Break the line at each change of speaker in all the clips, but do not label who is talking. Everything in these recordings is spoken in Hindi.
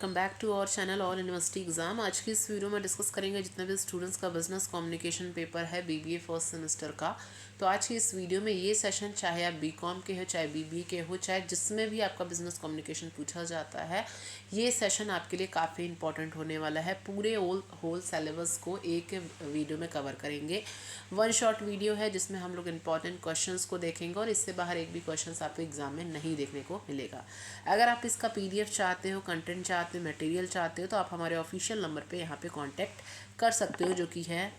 Welcome back to our channel all university exam. आज की इस वीडियो में डिस्कस करेंगे जितने भी स्टूडेंट्स का बिजनेस कम्युनिकेशन पेपर है बीबीए फर्स्ट सेमेस्टर का। तो आज की इस वीडियो में ये सेशन चाहे आप बीकॉम के हो, चाहे बीबीए के हो, चाहे जिसमें भी आपका बिजनेस कम्युनिकेशन पूछा जाता है, ये सेशन आपके लिए काफ़ी इंपॉर्टेंट होने वाला है। पूरे होल सिलेबस को एक वीडियो में कवर करेंगे। वन शॉट वीडियो है जिसमें हम लोग इंपॉर्टेंट क्वेश्चंस को देखेंगे और इससे बाहर एक भी क्वेश्चंस आपको एग्जाम में नहीं देखने को मिलेगा। अगर आप इसका पीडीएफ चाहते हो, कंटेंट चाहते हो, मटेरियल चाहते हो, तो आप हमारे ऑफिशियल नंबर पे यहाँ पे कांटेक्ट कर सकते हो, जो कि है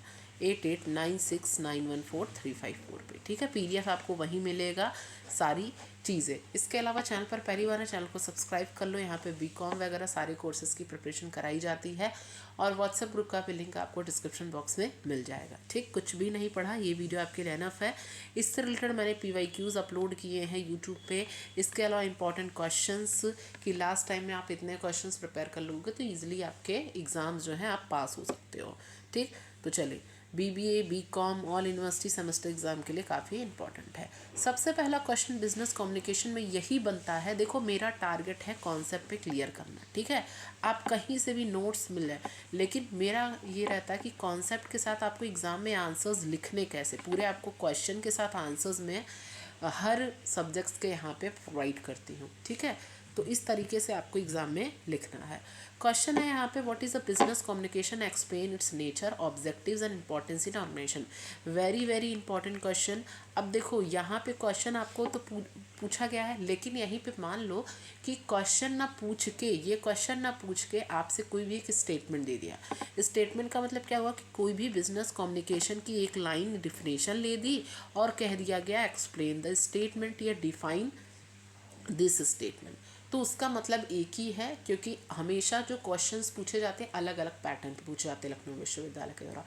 8896914354 पे। ठीक है, पीडीएफ आपको वहीं मिलेगा सारी चीज़ें। इसके अलावा चैनल पर पहली बार है, चैनल को सब्सक्राइब कर लो। यहाँ पे बीकॉम वगैरह सारे कोर्सेज़ की प्रिपरेशन कराई जाती है और व्हाट्सएप ग्रुप का भी लिंक आपको डिस्क्रिप्शन बॉक्स में मिल जाएगा। ठीक, कुछ भी नहीं पढ़ा, ये वीडियो आपके लिए एनफ है। इससे रिलेटेड मैंने PYQs अपलोड किए हैं यूट्यूब पे। इसके अलावा इंपॉर्टेंट क्वेश्चंस कि लास्ट टाइम में आप इतने क्वेश्चंस प्रिपेयर कर लोगे तो ईजिली आपके एग्ज़ाम्स जो हैं आप पास हो सकते हो। ठीक, तो चलिए, BBA BCom all university semester exam के लिए काफ़ी इंपॉर्टेंट है। सबसे पहला क्वेश्चन बिजनेस कम्युनिकेशन में यही बनता है। देखो, मेरा टारगेट है कॉन्सेप्ट पे क्लियर करना। ठीक है, आप कहीं से भी नोट्स मिल जाए, लेकिन मेरा ये रहता है कि कॉन्सेप्ट के साथ आपको एग्ज़ाम में आंसर्स लिखने कैसे, पूरे आपको क्वेश्चन के साथ आंसर्स में हर सब्जेक्ट्स के यहाँ पे प्रोवाइड करती हूँ। ठीक है, तो इस तरीके से आपको एग्ज़ाम में लिखना है। क्वेश्चन है यहाँ पे, what is the business communication, explain its nature, objectives and importance in organization. Very very important question. अब देखो, यहाँ पे क्वेश्चन आपको तो पूछा गया है, लेकिन यहीं पे मान लो कि क्वेश्चन ना पूछ के, ये क्वेश्चन ना पूछ के आपसे कोई भी एक स्टेटमेंट दे दिया। स्टेटमेंट का मतलब क्या हुआ कि कोई भी बिजनेस कम्युनिकेशन की एक लाइन डिफिनेशन ले दी और कह दिया गया एक्सप्लेन द स्टेटमेंट या डिफाइन दिस स्टेटमेंट। तो उसका मतलब एक ही है, क्योंकि हमेशा जो क्वेश्चंस पूछे जाते हैं अलग अलग पैटर्न पे पूछे जाते हैं लखनऊ विश्वविद्यालय के द्वारा।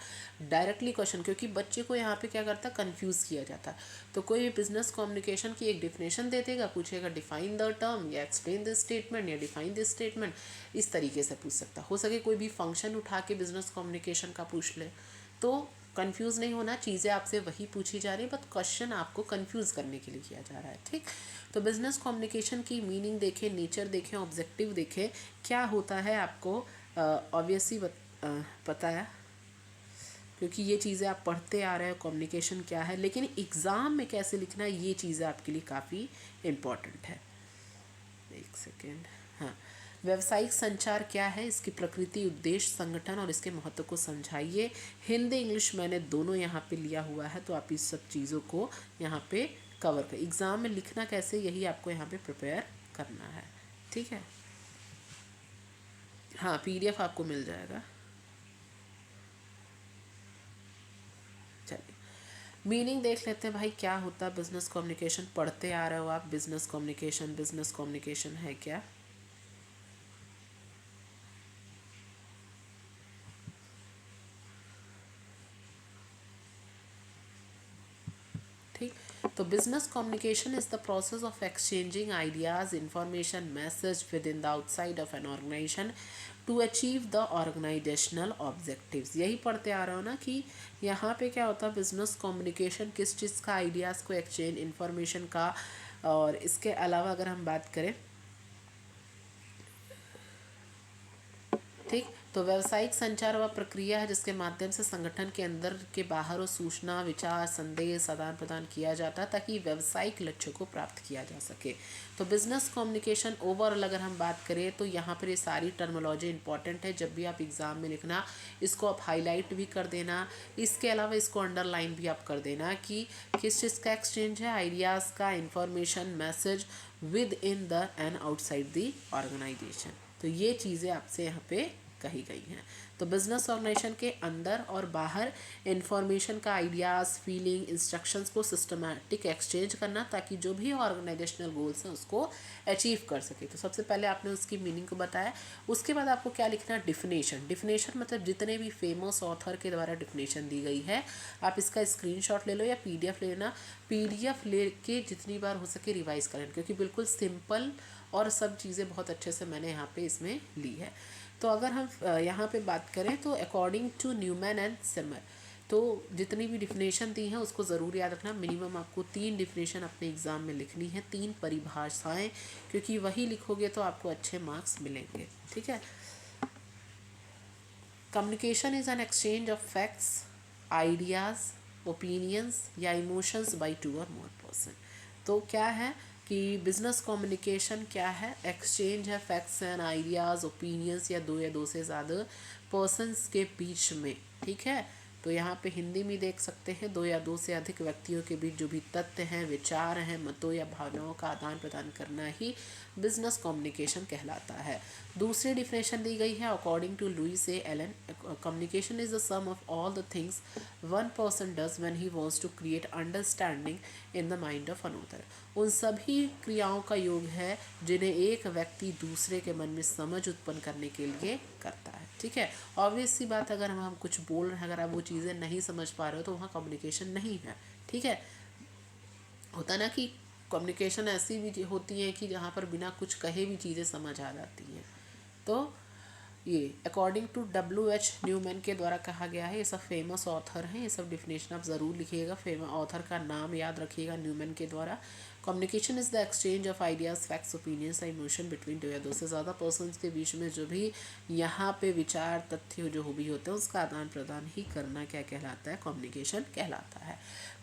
डायरेक्टली क्वेश्चन, क्योंकि बच्चे को यहाँ पे क्या करता है, कंफ्यूज किया जाता है। तो कोई भी बिजनेस कम्युनिकेशन की एक डिफिनेशन दे देगा, पूछेगा डिफाइन द टर्म या एक्सप्लेन दिस स्टेटमेंट या डिफाइन दिस स्टेटमेंट, इस तरीके से पूछ सकता। हो सके कोई भी फंक्शन उठा के बिजनेस कम्युनिकेशन का पूछ ले, तो कंफ्यूज नहीं होना, चीज़ें आपसे वही पूछी जा रही है, बट क्वेश्चन आपको कंफ्यूज करने के लिए किया जा रहा है। ठीक, तो बिजनेस कम्युनिकेशन की मीनिंग देखें, नेचर देखें, ऑब्जेक्टिव देखें, क्या होता है आपको ऑब्वियसली पता है, क्योंकि ये चीज़ें आप पढ़ते आ रहे हो कम्युनिकेशन क्या है, लेकिन एग्ज़ाम में कैसे लिखना है ये चीज़ें आपके लिए काफ़ी इम्पॉर्टेंट है। एक सेकेंड, हाँ, व्यावसायिक संचार क्या है, इसकी प्रकृति, उद्देश्य, संगठन और इसके महत्व को समझाइए। हिंदी इंग्लिश मैंने दोनों यहाँ पे लिया हुआ है, तो आप इस सब चीज़ों को यहाँ पे कवर कर, एग्ज़ाम में लिखना कैसे यही आपको यहाँ पे प्रिपेयर करना है। ठीक है, हाँ, पीडीएफ आपको मिल जाएगा। चलिए, मीनिंग देख लेते हैं भाई, क्या होता है बिजनेस कम्युनिकेशन। पढ़ते आ रहे हो आप, बिजनेस कम्युनिकेशन है क्या। ठीक, तो business communication is the process of exchanging ideas, information, message within the outside of an organization to achieve the organizational objectives. यही पढ़ते आ रहे हो ना कि यहाँ पे क्या होता है, बिजनेस कम्युनिकेशन किस चीज़ का, आइडियाज़ को एक्सचेंज, इंफॉर्मेशन का, और इसके अलावा अगर हम बात करें, ठीक, तो व्यावसायिक संचार वह प्रक्रिया है जिसके माध्यम से संगठन के अंदर के बाहर और सूचना, विचार, संदेश आदान प्रदान किया जाता है ताकि व्यावसायिक लक्ष्यों को प्राप्त किया जा सके। तो बिजनेस कम्युनिकेशन ओवरऑल अगर हम बात करें तो यहाँ पर ये सारी टर्मोलॉजी इंपॉर्टेंट है। जब भी आप एग्ज़ाम में लिखना, इसको आप हाईलाइट भी कर देना। इसके अलावा इसको अंडरलाइन भी आप कर देना कि किस चीज़ का एक्सचेंज है, आइडियाज़ का, information, message within the and outside the organization. तो ये चीज़ें आपसे यहाँ पे कही गई हैं। तो बिजनेस ऑर्गेनाइजेशन के अंदर और बाहर इंफॉर्मेशन का, आइडियाज़, फीलिंग, इंस्ट्रक्शंस को सिस्टमैटिक एक्सचेंज करना ताकि जो भी ऑर्गेनाइजेशनल गोल्स हैं उसको अचीव कर सके। तो सबसे पहले आपने उसकी मीनिंग को बताया। उसके बाद आपको क्या लिखना है, डिफिनेशन। डिफिनेशन मतलब जितने भी फेमस ऑथर के द्वारा डिफिनेशन दी गई है, आप इसका स्क्रीनशॉट ले लो या पीडीएफ ले लेना। पीडीएफ लेके जितनी बार हो सके रिवाइज करें, क्योंकि बिल्कुल सिंपल और सब चीज़ें बहुत अच्छे से मैंने यहाँ पे इसमें ली है। तो अगर हम यहाँ पे बात करें तो अकॉर्डिंग टू न्यूमैन एंड सिमर, तो जितनी भी डिफिनेशन दी हैं उसको ज़रूर याद रखना। मिनिमम आपको 3 डिफिनेशन अपने एग्ज़ाम में लिखनी है, 3 परिभाषाएं, क्योंकि वही लिखोगे तो आपको अच्छे मार्क्स मिलेंगे। ठीक है। Communication is an exchange of facts, ideas, opinions या emotions bye 2 or more person. तो क्या है कि बिजनेस कम्युनिकेशन क्या है? एक्सचेंज है फैक्ट्स एंड आइडियाज़, ओपिनियंस या दो से ज़्यादा पर्सन्स के बीच में। ठीक है। तो यहाँ पे हिंदी में देख सकते हैं, 2 या 2 से अधिक व्यक्तियों के बीच जो भी तथ्य हैं, विचार हैं, मतों या भावनाओं का आदान प्रदान करना ही बिजनेस कम्युनिकेशन कहलाता है। दूसरी डिफिनेशन दी गई है according to Louis A Allen, communication is the sum of all the things one person does when he wants to create understanding in the mind of another. उन सभी क्रियाओं का योग है जिन्हें एक व्यक्ति दूसरे के मन में समझ उत्पन्न करने के लिए करता है। ठीक है। ऑब्वियस सी बात, अगर हम कुछ बोल रहे हैं, अगर आप वो चीज़ें नहीं समझ पा रहे हो तो वहाँ कम्युनिकेशन नहीं है। ठीक है। होता ना कि कम्युनिकेशन ऐसी भी होती है कि जहाँ पर बिना कुछ कहे भी चीज़ें समझ आ जाती हैं। तो ये अकॉर्डिंग टू W.H. न्यूमैन के द्वारा कहा गया है। ये सब फेमस ऑथर हैं, ये सब डिफिनेशन आप ज़रूर लिखिएगा, फेमस ऑथर का नाम याद रखिएगा, न्यूमैन के द्वारा। Communication is the exchange of ideas, facts, opinions या इमोशन बिटवीन 2 या 2 से ज़्यादा पर्सन्स के बीच में जो भी यहाँ पे विचार, तथ्य जो भी होते हैं उसका आदान प्रदान ही करना क्या कहलाता है? कम्युनिकेशन कहलाता है।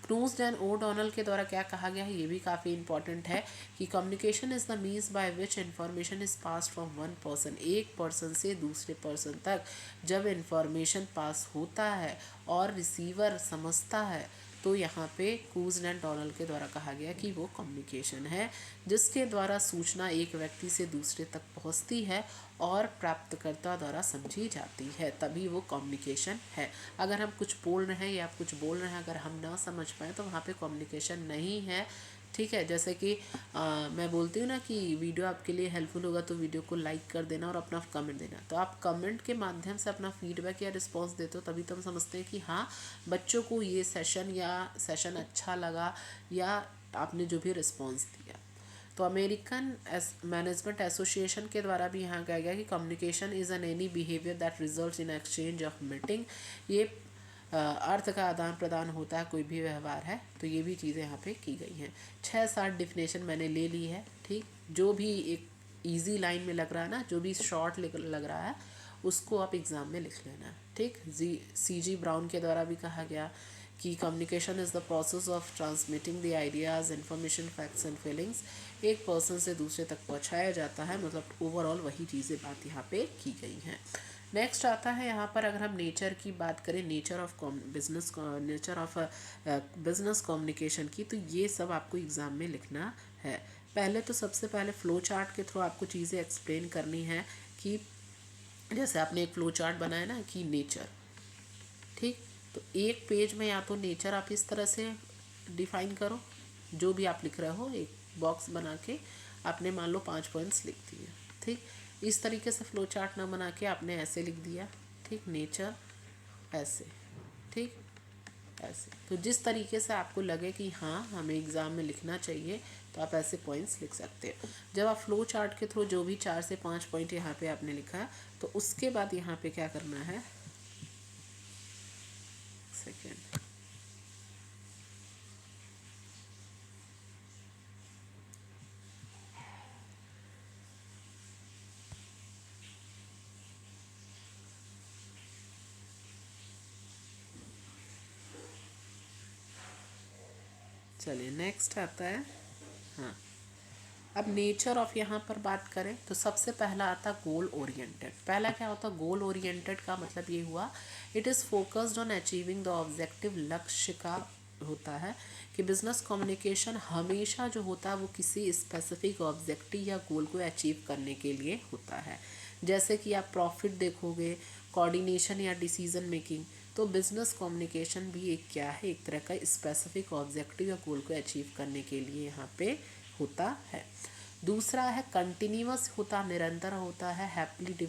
क्रूज एंड ओडोनल के द्वारा क्या कहा गया है? ये भी काफ़ी इंपॉर्टेंट है कि communication is the means by which information is pass from one person, एक पर्सन से दूसरे पर्सन तक जब इंफॉर्मेशन पास होता है और रिसीवर समझता है, तो यहाँ पे क्रूज एंड डोनल के द्वारा कहा गया कि वो कम्युनिकेशन है, जिसके द्वारा सूचना एक व्यक्ति से दूसरे तक पहुँचती है और प्राप्तकर्ता द्वारा समझी जाती है, तभी वो कम्युनिकेशन है। अगर हम कुछ बोल रहे हैं या आप कुछ बोल रहे हैं, अगर हम ना समझ पाएँ तो वहाँ पे कम्युनिकेशन नहीं है। ठीक है। जैसे कि मैं बोलती हूँ ना कि वीडियो आपके लिए हेल्पफुल होगा तो वीडियो को लाइक कर देना और अपना कमेंट देना। तो आप कमेंट के माध्यम से अपना फीडबैक या रिस्पांस देते हो, तभी तो हम समझते हैं कि हाँ, बच्चों को ये सेशन अच्छा लगा या आपने जो भी रिस्पांस दिया। तो अमेरिकन मैनेजमेंट एसोसिएशन के द्वारा भी यहाँ कहा गया कि communication is an any behaviour that results in exchange of meeting. ये अर्थ का आदान प्रदान होता है, कोई भी व्यवहार है। तो ये भी चीज़ें यहाँ पे की गई हैं। 6-7 डिफिनेशन मैंने ले ली है। ठीक। जो भी एक इजी लाइन में लग रहा है ना, जो भी शॉर्ट लग रहा है, उसको आप एग्ज़ाम में लिख लेना। ठीक। C.G. ब्राउन के द्वारा भी कहा गया कि communication is the process of transmitting the ideas, information, facts and feelings. एक पर्सन से दूसरे तक पहुंचाया जाता है, मतलब ओवरऑल वही चीज़ें बात यहाँ पे की गई हैं। नेक्स्ट आता है यहाँ पर, अगर हम नेचर की बात करें, नेचर ऑफ बिजनेस कम्युनिकेशन की, तो ये सब आपको एग्ज़ाम में लिखना है। पहले तो सबसे पहले फ़्लो चार्ट के थ्रू आपको चीज़ें एक्सप्लेन करनी है कि जैसे आपने एक फ़्लो चार्ट बनाया ना कि नेचर। ठीक। तो एक पेज में या तो नेचर आप इस तरह से डिफाइन करो, जो भी आप लिख रहे हो, एक बॉक्स बना के आपने मान लो 5 पॉइंट्स लिख दिए। ठीक। इस तरीके से फ्लो चार्ट ना बना के आपने ऐसे लिख दिया। ठीक। नेचर ऐसे। ठीक। ऐसे। तो जिस तरीके से आपको लगे कि हाँ हमें एग्ज़ाम में लिखना चाहिए, तो आप ऐसे पॉइंट्स लिख सकते हो। जब आप फ्लो चार्ट के थ्रू जो भी 4 से 5 पॉइंट यहाँ पे आपने लिखा है, तो उसके बाद यहाँ पे क्या करना है, सेकेंड, चलिए नेक्स्ट आता है। हाँ, अब नेचर ऑफ यहाँ पर बात करें तो सबसे पहला आता गोल ओरिएंटेड। पहला क्या होता है गोल ओरिएंटेड का मतलब ये हुआ, it is focused on achieving the objective. लक्ष्य का होता है कि बिजनेस कम्युनिकेशन हमेशा जो होता है वो किसी स्पेसिफिक ऑब्जेक्टिव या गोल को अचीव करने के लिए होता है। जैसे कि आप प्रॉफिट देखोगे, कोऑर्डिनेशन या डिसीजन मेकिंग, तो बिजनेस कम्युनिकेशन भी एक क्या है, एक तरह का स्पेसिफिक ऑब्जेक्टिव या गोल को अचीव करने के लिए यहाँ पे होता है। दूसरा है कंटिन्यूअस होता, निरंतर होता है, हैप्पीली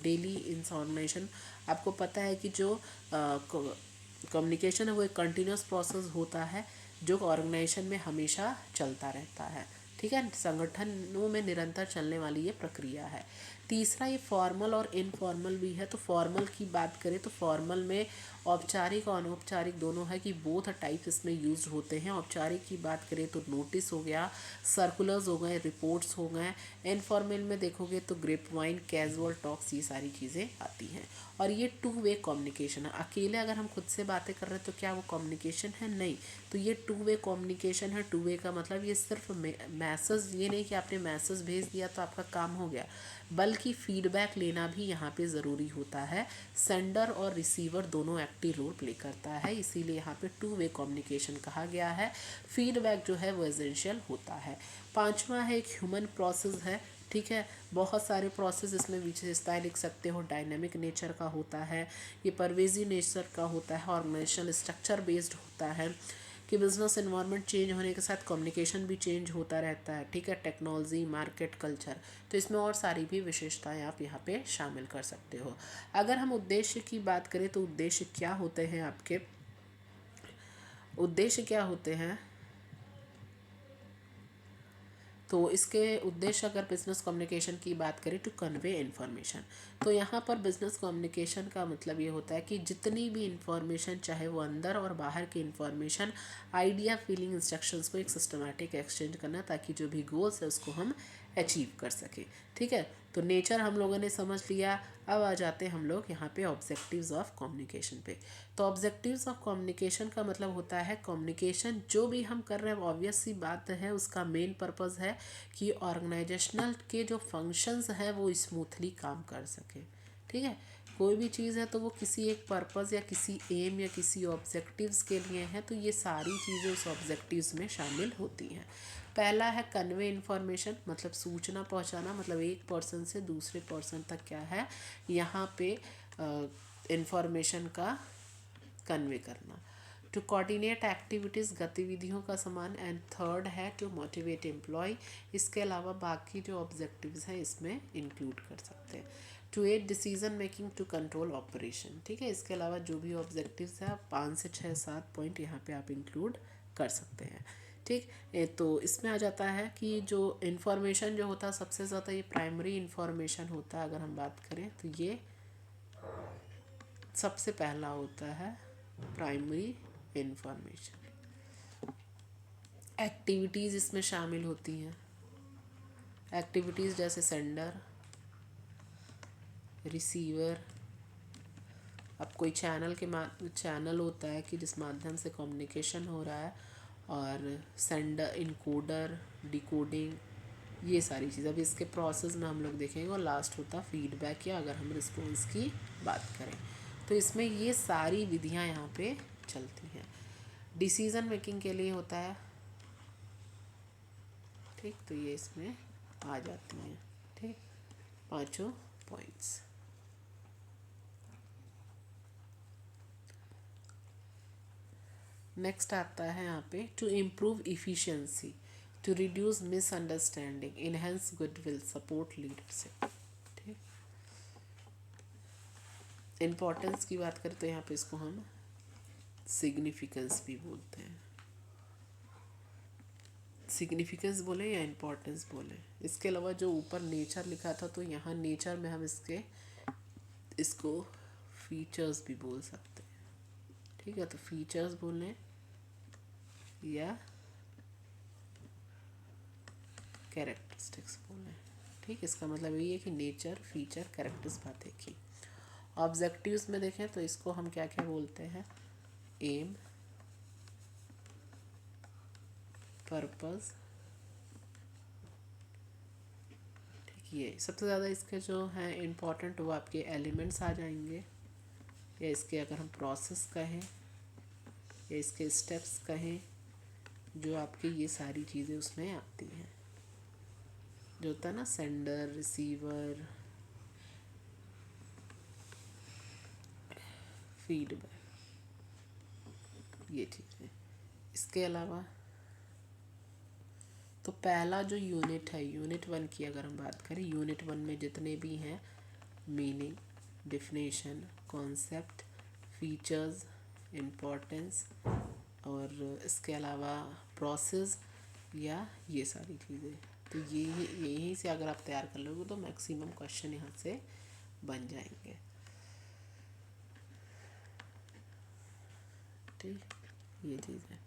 डेली इंफॉर्मेशन। आपको पता है कि जो कम्युनिकेशन है वो एक कंटिन्यूअस प्रोसेस होता है जो ऑर्गेनाइजेशन में हमेशा चलता रहता है। ठीक है। संगठनों में निरंतर चलने वाली ये प्रक्रिया है। तीसरा ये फॉर्मल और इनफॉर्मल भी है। तो फॉर्मल की बात करें तो फॉर्मल में औपचारिक और अनौपचारिक दोनों है कि बोथ टाइप्स इसमें यूज होते हैं। औपचारिक की बात करें तो नोटिस हो गया, सर्कुलर्स हो गए, रिपोर्ट्स हो गए। इनफॉर्मल में देखोगे तो ग्रेप वाइन, कैजुअल टॉक्स, ये सारी चीज़ें आती हैं। और ये टू वे कम्युनिकेशन है। अकेले अगर हम खुद से बातें कर रहे हैं तो क्या वो कम्युनिकेशन है? नहीं। तो ये टू वे कम्युनिकेशन है। टू वे का मतलब ये सिर्फ मैसेज, ये नहीं कि आपने मैसेज भेज दिया तो आपका काम हो गया, बल्कि फीडबैक लेना भी यहाँ पे ज़रूरी होता है। सेंडर और रिसीवर दोनों एक्टिव रोल प्ले करता है, इसीलिए यहाँ पे टू वे कम्युनिकेशन कहा गया है। फीडबैक जो है वो एसेंशियल होता है। पांचवा है एक ह्यूमन प्रोसेस है। ठीक है, बहुत सारे प्रोसेस इसमें विशेषताएं लिख सकते हो। डायनेमिक नेचर का होता है, ये परवेजिव नेचर का होता है, ऑर्गेनाइजेशन स्ट्रक्चर बेस्ड होता है कि बिजनेस एनवायरनमेंट चेंज होने के साथ कम्युनिकेशन भी चेंज होता रहता है। ठीक है, टेक्नोलॉजी, मार्केट, कल्चर, तो इसमें और सारी भी विशेषताएं आप यहाँ पे शामिल कर सकते हो। अगर हम उद्देश्य की बात करें तो उद्देश्य क्या होते हैं आपके? उद्देश्य क्या होते हैं? तो इसके उद्देश्य अगर बिजनेस कम्युनिकेशन की बात करें टू कन्वे इन्फॉर्मेशन, तो यहाँ पर बिजनेस कम्युनिकेशन का मतलब ये होता है कि जितनी भी इंफॉर्मेशन, चाहे वो अंदर और बाहर की इंफॉर्मेशन, आइडिया, फीलिंग, इंस्ट्रक्शंस को एक सिस्टमेटिक एक्सचेंज करना, ताकि जो भी गोल्स है उसको हम अचीव कर सके। ठीक है, तो नेचर हम लोगों ने समझ लिया। अब आ जाते हैं हम लोग यहाँ पे ऑब्जेक्टिव्स ऑफ कम्युनिकेशन पे। तो ऑब्जेक्टिव्स ऑफ कम्युनिकेशन का मतलब होता है कम्युनिकेशन जो भी हम कर रहे हैं, ऑब्वियस सी बात है उसका मेन पर्पस है कि ऑर्गेनाइजेशनल के जो फंक्शंस हैं वो स्मूथली काम कर सके। ठीक है, कोई भी चीज़ है तो वो किसी एक पर्पज़ या किसी एम या किसी ऑब्जेक्टिव्स के लिए है, तो ये सारी चीज़ें उस ऑब्जेक्टिव्स में शामिल होती हैं। पहला है कन्वे इन्फॉर्मेशन, मतलब सूचना पहुंचाना, मतलब एक पर्सन से दूसरे पर्सन तक क्या है यहाँ पे इंफॉर्मेशन का कन्वे करना। टू कोऑर्डिनेट एक्टिविटीज़, गतिविधियों का समान। एंड थर्ड है टू मोटिवेट एम्प्लॉय। इसके अलावा बाकी जो ऑब्जेक्टिव्स हैं इसमें इंक्लूड कर सकते हैं। To aid decision making, to control operation. ठीक है, इसके अलावा जो भी ऑब्जेक्टिव्स हैं आप 5 से 6 7 पॉइंट यहाँ पे आप इंक्लूड कर सकते हैं। ठीक, तो इसमें आ जाता है कि जो इन्फॉर्मेशन जो होता है सबसे ज़्यादा ये प्राइमरी इन्फॉर्मेशन होता है। अगर हम बात करें तो ये सबसे पहला होता है प्राइमरी इन्फॉर्मेशन। एक्टिविटीज़ इसमें शामिल होती हैं। एक्टिविटीज़ जैसे सेंडर, रिसीवर, अब कोई चैनल होता है कि जिस माध्यम से कम्युनिकेशन हो रहा है, और सेंडर, इनकोडर, डिकोडिंग, ये सारी चीज़। अब इसके प्रोसेस में हम लोग देखेंगे। और लास्ट होता फीडबैक, या अगर हम रिस्पॉन्स की बात करें तो इसमें ये सारी विधियां यहाँ पे चलती हैं। डिसीज़न मेकिंग के लिए होता है। ठीक, तो ये इसमें आ जाती हैं। ठीक, पांचों पॉइंट्स। नेक्स्ट आता है यहाँ पे to improve efficiency, to reduce misunderstanding, enhance goodwill, support leadership. ठीक, इम्पोर्टेंस की बात करें तो यहाँ पे इसको हम सिग्निफिकेंस भी बोलते हैं। सिग्निफिकेंस बोले या इम्पोर्टेंस बोले। इसके अलावा जो ऊपर नेचर लिखा था, तो यहाँ नेचर में हम इसको फीचर्स भी बोल सकते हैं। ठीक है, तो फीचर्स बोलें या कैरेक्टरिस्टिक्स बोलें। ठीक, इसका मतलब ये है कि नेचर, फीचर, कैरेक्टर्स बात एक ही। ऑब्जेक्टिव्स में देखें तो इसको हम क्या क्या बोलते हैं? Aim, purpose. ठीक, ये सबसे ज़्यादा इसके जो हैं इम्पोर्टेंट वो आपके एलिमेंट्स आ जाएंगे, या इसके अगर हम प्रोसेस कहें या इसके स्टेप्स कहें, जो आपके ये सारी चीज़ें उसमें आती हैं। जो होता है ना सेंडर, रिसीवर, फीडबैक, ये चीज़ें। इसके अलावा तो पहला जो यूनिट है, यूनिट 1 की अगर हम बात करें, यूनिट 1 में जितने भी हैं meaning, definition, concept, features, importance, और इसके अलावा प्रोसेस, या ये सारी चीज़ें। तो ये यहीं से अगर आप तैयार कर लोगे तो मैक्सिमम क्वेश्चन यहाँ से बन जाएंगे। ठीक, ये चीज़ है।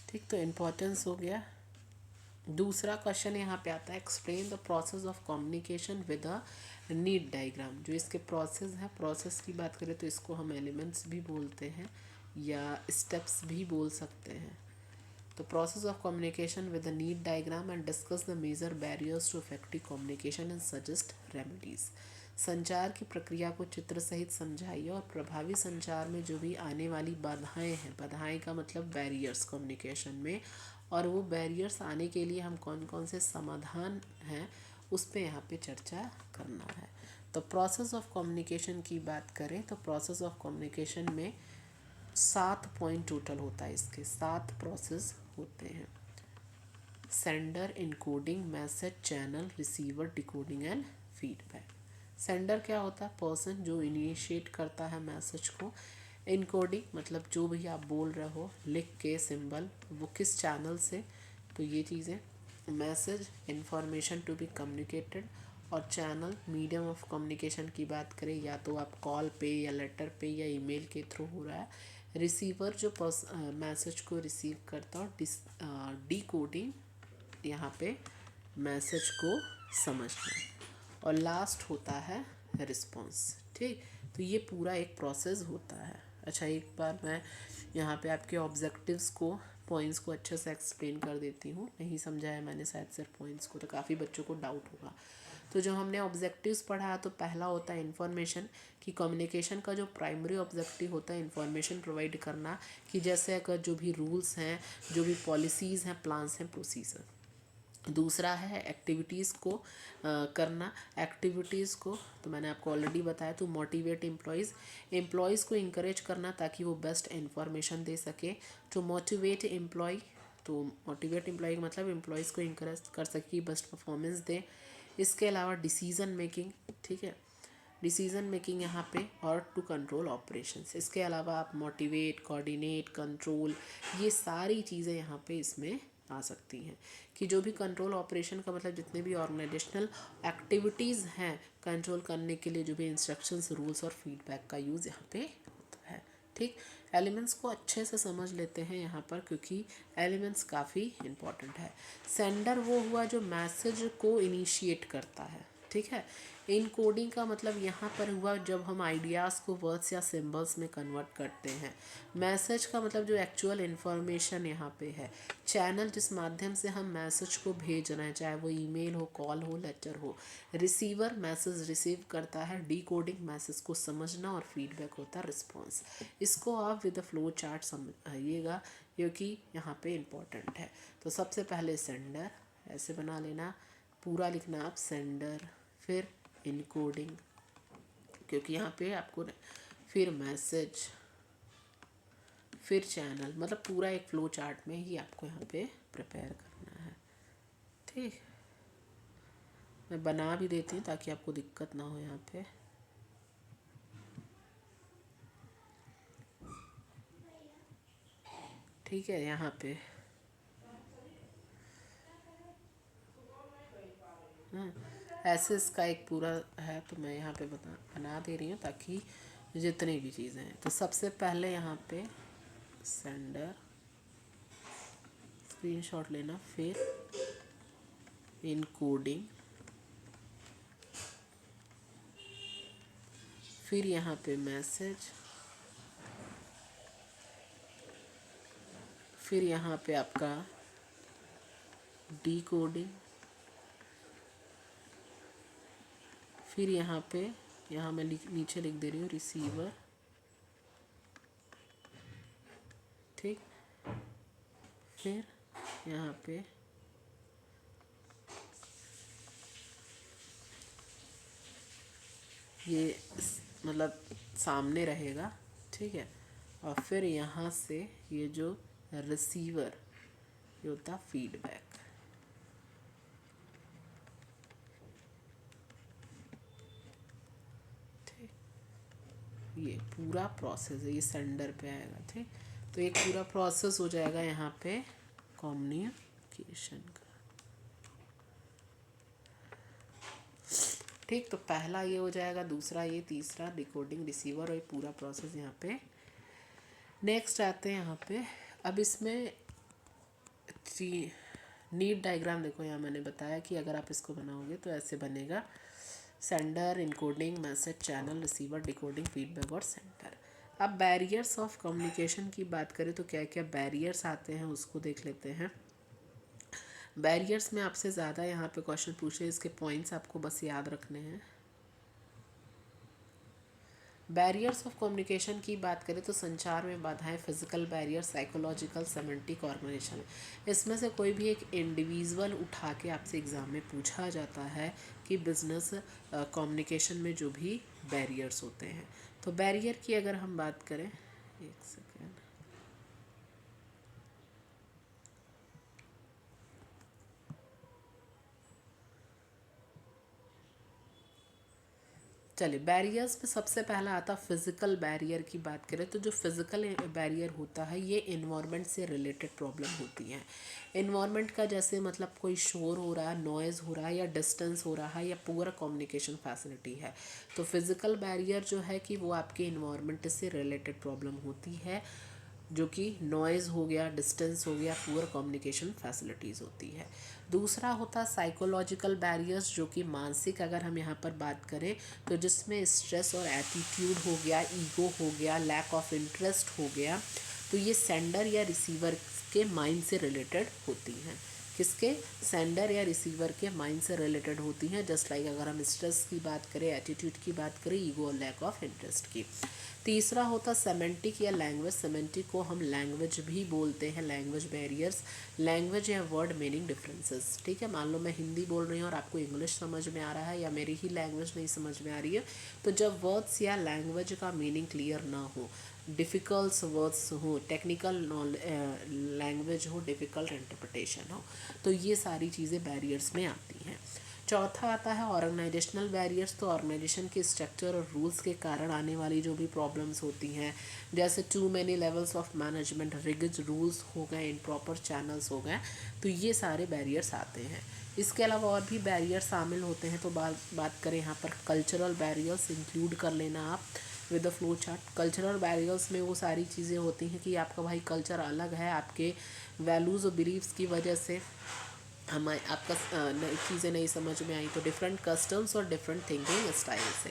ठीक, तो इम्पोर्टेंस हो गया। दूसरा क्वेश्चन यहाँ पे आता है, explain the process of communication with a need diagram. जो इसके प्रोसेस है, प्रोसेस की बात करें तो इसको हम एलिमेंट्स भी बोलते हैं या स्टेप्स भी बोल सकते हैं। तो process of communication with the neat diagram and discuss the major barriers to effective communication and suggest remedies. संचार की प्रक्रिया को चित्र सहित समझाइए और प्रभावी संचार में जो भी आने वाली बाधाएं हैं, बाधाएं का मतलब बैरियर्स कम्युनिकेशन में, और वो बैरियर्स आने के लिए हम कौन कौन से समाधान हैं उस पे यहाँ पे चर्चा करना है। तो प्रोसेस ऑफ कम्युनिकेशन की बात करें तो प्रोसेस ऑफ कम्युनिकेशन में 7 पॉइंट टोटल होता है, इसके 7 प्रोसेस होते हैं। Sender, encoding, message, channel, receiver, decoding and feedback. Sender क्या होता है? पर्सन जो इनिशिएट करता है मैसेज को। इनकोडिंग मतलब जो भी आप बोल रहे हो लिख के सिंबल, वो किस चैनल से, तो ये चीज़ें। Message, information to be communicated, और चैनल, मीडियम ऑफ कम्युनिकेशन की बात करें या तो आप कॉल पे या लेटर पे या ईमेल के थ्रू हो रहा है। रिसीवर जो मैसेज को रिसीव करता और डिकोडिंग यहाँ पे मैसेज को समझना, और लास्ट होता है रिस्पॉन्स। ठीक, तो ये पूरा एक प्रोसेस होता है। अच्छा, एक बार मैं यहाँ पे आपके ऑब्जेक्टिव्स को, पॉइंट्स को अच्छे से एक्सप्लेन कर देती हूँ। नहीं समझाया मैंने शायद सिर्फ पॉइंट्स को, तो काफ़ी बच्चों को डाउट होगा। तो जो हमने ऑब्जेक्टिव्स पढ़ा, तो पहला होता है इन्फॉर्मेशन, कि कम्युनिकेशन का जो प्राइमरी ऑब्जेक्टिव होता है इन्फॉर्मेशन प्रोवाइड करना, कि जैसे अगर जो भी रूल्स हैं, जो भी पॉलिसीज़ हैं, प्लान्स हैं, प्रोसीजर। दूसरा है एक्टिविटीज़ को करना। एक्टिविटीज़ को तो मैंने आपको ऑलरेडी बताया, तो मोटिवेट एम्प्लॉयज़ को इंकरेज करना ताकि वो बेस्ट इन्फॉर्मेशन दे सके। तो मोटिवेट एम्प्लॉय, तो मोटिवेट एम्प्लॉय का मतलब एम्प्लॉयज़ को इंकरेज कर सके कि बेस्ट परफॉर्मेंस दे। इसके अलावा डिसीज़न मेकिंग, ठीक है, डिसीज़न मेकिंग यहाँ पे, और टू कंट्रोल ऑपरेशंस। इसके अलावा आप मोटिवेट, कोऑर्डिनेट, कंट्रोल, ये सारी चीज़ें यहाँ पे इसमें आ सकती हैं। कि जो भी कंट्रोल ऑपरेशन का मतलब जितने भी ऑर्गेनाइजेशनल एक्टिविटीज़ हैं कंट्रोल करने के लिए, जो भी इंस्ट्रक्शंस, रूल्स और फीडबैक का यूज़ यहाँ पे होता है। ठीक, एलिमेंट्स को अच्छे से समझ लेते हैं यहाँ पर, क्योंकि एलिमेंट्स काफ़ी इम्पॉर्टेंट है। सेंडर वो हुआ जो मैसेज को इनिशिएट करता है। ठीक है, इनकोडिंग का मतलब यहाँ पर हुआ जब हम आइडियाज़ को वर्ड्स या सिंबल्स में कन्वर्ट करते हैं। मैसेज का मतलब जो एक्चुअल इन्फॉर्मेशन यहाँ पे है। चैनल जिस माध्यम से हम मैसेज को भेज रहे हैं, चाहे वो ईमेल हो, कॉल हो, लेटर हो। रिसीवर मैसेज रिसीव करता है। डिकोडिंग मैसेज को समझना, और फीडबैक होता है रिस्पॉन्स। इसको आप विद द फ्लो चार्ट समझिएगा, क्योंकि यहाँ पे इम्पोर्टेंट है। तो सबसे पहले सेंडर ऐसे बना लेना, पूरा लिखना आप सेंडर, फिर इनकोडिंग, क्योंकि यहाँ पे आपको, फिर मैसेज, फिर चैनल, मतलब पूरा एक फ्लो चार्ट में ही आपको यहाँ पे प्रिपेयर करना है। ठीक, मैं बना भी देती हूँ ताकि आपको दिक्कत ना हो यहाँ पे। ठीक है, यहाँ पे ऐसे इसका एक पूरा है, तो मैं यहाँ पे बना दे रही हूँ ताकि जितनी भी चीज़ें हैं। तो सबसे पहले यहाँ पे सेंडर, स्क्रीनशॉट लेना, फिर इनकोडिंग, फिर यहाँ पे मैसेज, फिर यहाँ पे आपका डिकोडिंग, फिर यहाँ पे, यहाँ मैं नीचे लिख दे रही हूँ रिसीवर। ठीक, फिर यहाँ पे ये मतलब सामने रहेगा। ठीक है, और फिर यहाँ से ये जो रिसीवर, ये होता फीडबैक। ठीक, ये पूरा प्रोसेस है, ये सेंडर पे आएगा। ठीक, तो एक पूरा प्रोसेस हो जाएगा यहाँ पे कम्युनिकेशन का। ठीक, तो पहला ये हो जाएगा, दूसरा ये, तीसरा डिकोडिंग रिसीवर, और ये पूरा प्रोसेस यहाँ पे। नेक्स्ट आते हैं यहाँ पे। अब इसमें नीड डायग्राम देखो, यहाँ मैंने बताया कि अगर आप इसको बनाओगे तो ऐसे बनेगा। Sender, encoding, message, channel, receiver, decoding, feedback और सेंटर। अब बैरियर्स ऑफ कम्युनिकेशन की बात करें तो क्या क्या बैरियर्स आते हैं उसको देख लेते हैं। बैरियर्स में आपसे ज़्यादा यहाँ पे क्वेश्चन पूछे, इसके पॉइंट्स आपको बस याद रखने हैं। बैरियर्स ऑफ कम्युनिकेशन की बात करें तो संचार में बाधाएं, physical barrier, psychological, semantic, organization. इसमें से कोई भी एक इंडिविजुअल उठा के आपसे एग्ज़ाम में पूछा जाता है कि बिजनेस कम्युनिकेशन में जो भी बैरियर्स होते हैं। तो बैरियर की अगर हम बात करें, एक सेकेंड, चलिए बैरियर्स में सबसे पहला आता फिज़िकल बैरियर की बात करें तो जो फिज़िकल बैरियर होता है ये इन्वायरमेंट से रिलेटेड प्रॉब्लम होती है। इन्वायरमेंट का जैसे मतलब कोई शोर हो रहा है, नॉइज़ हो रहा है, या डिस्टेंस हो रहा है, या पुअर कम्युनिकेशन फैसिलिटी है। तो फिज़िकल बैरियर जो है कि वो आपके इन्वायरमेंट से रिलेटेड प्रॉब्लम होती है, जो कि नॉइज़ हो गया, डिस्टेंस हो गया, पुअर कम्युनिकेशन फैसिलिटीज़ होती है। दूसरा होता साइकोलॉजिकल बैरियर्स, जो कि मानसिक अगर हम यहाँ पर बात करें तो जिसमें स्ट्रेस और एटीट्यूड हो गया, ईगो हो गया, लैक ऑफ इंटरेस्ट हो गया। तो ये सेंडर या रिसीवर के माइंड से रिलेटेड होती हैं। किसके? सेंडर या रिसीवर के माइंड से रिलेटेड होती हैं। जस्ट लाइक अगर हम स्ट्रेस की बात करें, एटीट्यूड की बात करें, ईगो और लैक ऑफ इंटरेस्ट की। तीसरा होता सेमेंटिक या लैंग्वेज। सेमेंटिक को हम लैंग्वेज भी बोलते हैं, लैंग्वेज बैरियर्स। लैंग्वेज या वर्ड मीनिंग डिफरेंसेस। ठीक है, मान लो मैं हिंदी बोल रही हूँ और आपको इंग्लिश समझ में आ रहा है, या मेरी ही लैंग्वेज नहीं समझ में आ रही है, तो जब वर्ड्स या लैंग्वेज का मीनिंग क्लियर ना हो, डिफ़िकल्ट वर्ड्स हो, टेक्निकल लैंग्वेज हो, डिफ़िकल्ट इंटरप्रिटेशन हो, तो ये सारी चीज़ें बैरियर्स में आती हैं। चौथा आता है ऑर्गेनाइजेशनल बैरियर्स। तो ऑर्गेनाइजेशन के स्ट्रक्चर और रूल्स के कारण आने वाली जो भी प्रॉब्लम्स होती हैं, जैसे too many levels of management, rigid rules हो गए, इम्प्रॉपर चैनल्स हो गए, तो ये सारे बैरियर्स आते हैं। इसके अलावा और भी बैरियर शामिल होते हैं। तो बात करें यहाँ पर कल्चरल बैरियर्स इंक्लूड कर लेना आप with the flow chart. Cultural barriers में वो सारी चीज़ें होती हैं कि आपका भाई कल्चर अलग है, आपके वैल्यूज़ और बिलीव्स की वजह से आपका चीज़ें नहीं समझ में आई, तो डिफरेंट कस्टम्स और डिफरेंट थिंकिंग स्टाइल से।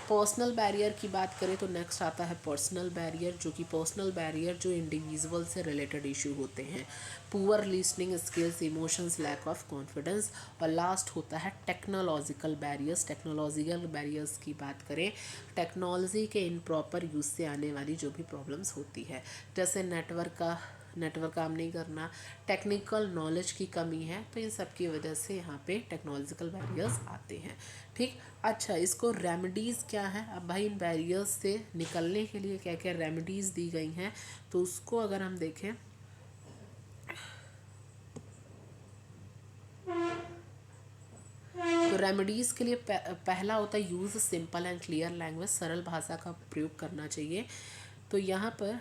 पर्सनल बैरियर की बात करें तो नेक्स्ट आता है पर्सनल बैरियर, जो कि पर्सनल बैरियर जो इंडिविजुअल से रिलेटेड इशू होते हैं, poor listening skills, emotions, lack of confidence. और लास्ट होता है टेक्नोलॉजिकल बैरियर्स। टेक्नोलॉजिकल बैरियर्स की बात करें, टेक्नोलॉजी के इम्प्रॉपर यूज़ से आने वाली जो भी प्रॉब्लम्स होती है, जैसे नेटवर्क काम नहीं करना, टेक्निकल नॉलेज की कमी है, तो इन सब की वजह से यहाँ पे टेक्नोलॉजिकल बैरियर्स आते हैं। ठीक, अच्छा इसको रेमेडीज़ क्या है? अब भाई इन बैरियर्स से निकलने के लिए क्या क्या रेमेडीज़ दी गई हैं, तो उसको अगर हम देखें तो रेमेडीज़ के लिए पहला होता है use simple and clear language. सरल भाषा का प्रयोग करना चाहिए। तो यहाँ पर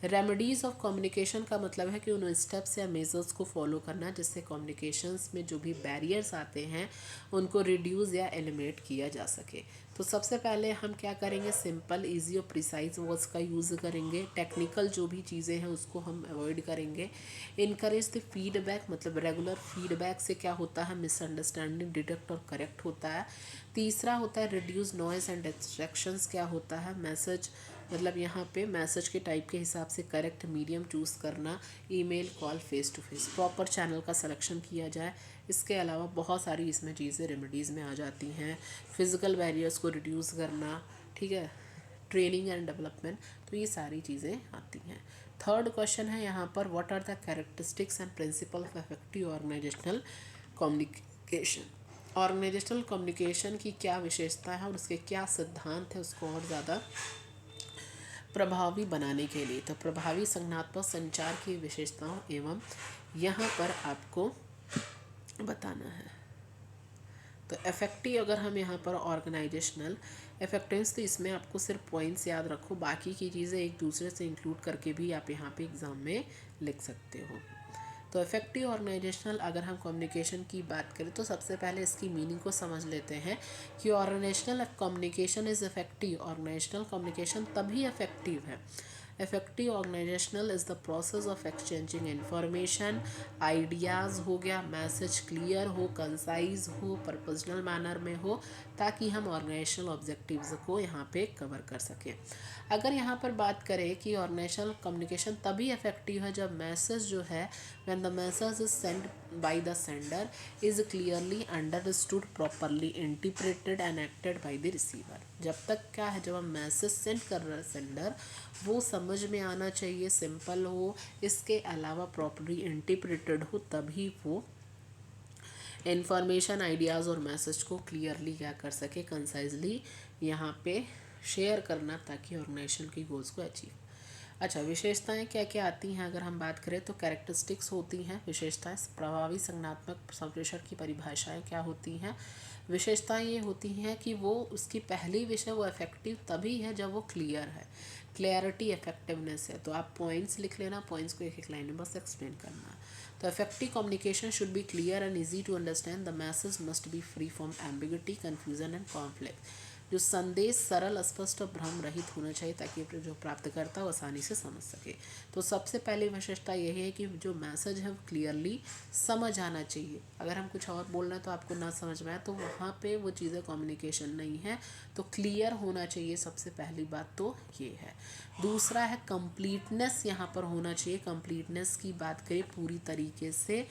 रेमेडीज़ ऑफ कम्युनिकेशन का मतलब है कि उन स्टेप्स या मेजर्स को फॉलो करना जिससे कम्युनिकेशंस में जो भी बैरियर्स आते हैं उनको रिड्यूस या एलिमिनेट किया जा सके। तो सबसे पहले हम क्या करेंगे, सिंपल, इजी और प्रिसाइज वर्ड्स का यूज़ करेंगे। टेक्निकल जो भी चीज़ें हैं उसको हम अवॉइड करेंगे। इनकरेज द फीडबैक, मतलब रेगुलर फीडबैक से क्या होता है, मिसअंडरस्टैंडिंग डिटेक्ट और करेक्ट होता है। तीसरा होता है रिड्यूस नॉइज़ एंड डिस्ट्रैक्शंस। क्या होता है, मैसेज, मतलब यहाँ पे मैसेज के टाइप के हिसाब से करेक्ट मीडियम चूज़ करना, email, call, face to face, proper channel का सिलेक्शन किया जाए। इसके अलावा बहुत सारी इसमें चीज़ें रेमेडीज़ में आ जाती हैं। फिज़िकल बैरियर्स को रिड्यूस करना, ठीक है, ट्रेनिंग एंड डेवलपमेंट, तो ये सारी चीज़ें आती हैं। थर्ड क्वेश्चन है यहाँ पर, what are the characteristics and principle of effective organizational communication. Organizational communication की क्या विशेषता है और उसके क्या सिद्धांत है उसको और ज़्यादा प्रभावी बनाने के लिए। तो प्रभावी संज्ञानात्मक संचार की विशेषताओं एवं यहाँ पर आपको बताना है। तो इफेक्टिव अगर हम यहाँ पर ऑर्गेनाइजेशनल इफेक्टिव्स, तो इसमें आपको सिर्फ पॉइंट्स याद रखो, बाकी की चीज़ें एक दूसरे से इंक्लूड करके भी आप यहाँ पे एग्ज़ाम में लिख सकते हो। तो इफेक्टिव ऑर्गेनाइजेशनल अगर हम कम्युनिकेशन की बात करें तो सबसे पहले इसकी मीनिंग को समझ लेते हैं कि organizational communication is effective. Organizational communication तभी इफेक्टिव है। Effective organizational is the process of exchanging information, ideas हो गया, मैसेज क्लियर हो, कंसाइज हो, पर्पजनल मैनर में हो, ताकि हम ऑर्गेनाइजेशनल ऑब्जेक्टिव्स को यहाँ पे कवर कर सकें। अगर यहाँ पर बात करें कि ऑर्गेनाइजेशनल कम्युनिकेशन तभी इफेक्टिव है जब मैसेज जो है, when the message is send by the sender is clearly understood, properly interpreted and acted by the receiver. जब तक क्या है, जब हम मैसेज सेंड कर रहे हैं सेंडर, वो समझ में आना चाहिए, सिंपल हो, इसके अलावा प्रॉपरली इंटरप्रेटेड हो, तभी वो इंफॉर्मेशन, आइडियाज़ और मैसेज को क्लियरली क्या कर सके, कंसाइजली यहाँ पे शेयर करना, ताकि ऑर्गेनाइजेशन की गोल्स को अचीव। अच्छा, विशेषताएं क्या क्या आती हैं अगर हम बात करें तो कैरेक्टरिस्टिक्स होती हैं विशेषताएं। प्रभावी संज्ञानात्मक संप्रेषण की परिभाषाएं क्या होती हैं। विशेषताएं ये होती हैं कि वो उसकी पहली विषय वो इफेक्टिव तभी है जब वो क्लियर है, क्लैरिटी इफेक्टिवनेस है। तो आप पॉइंट्स लिख लेना, पॉइंट्स को एक एक लाइन में बस एक्सप्लेन करना है। तो effective communication should be clear and easy to understand, the message must be free from ambiguity, confusion and conflict. जो संदेश सरल, स्पष्ट और भ्रम रहित होना चाहिए, ताकि जो प्राप्तकर्ता वो आसानी से समझ सके। तो सबसे पहली विशेषता यह है कि जो मैसेज है वो क्लियरली समझ आना चाहिए। अगर हम कुछ और बोल रहे हैं तो आपको ना समझ में आए तो वहाँ पे वो चीज़ें कम्युनिकेशन नहीं है। तो क्लियर होना चाहिए, सबसे पहली बात तो ये है। दूसरा है कंप्लीटनेस, यहाँ पर होना चाहिए। कंप्लीटनेस की बात करें पूरी तरीके से,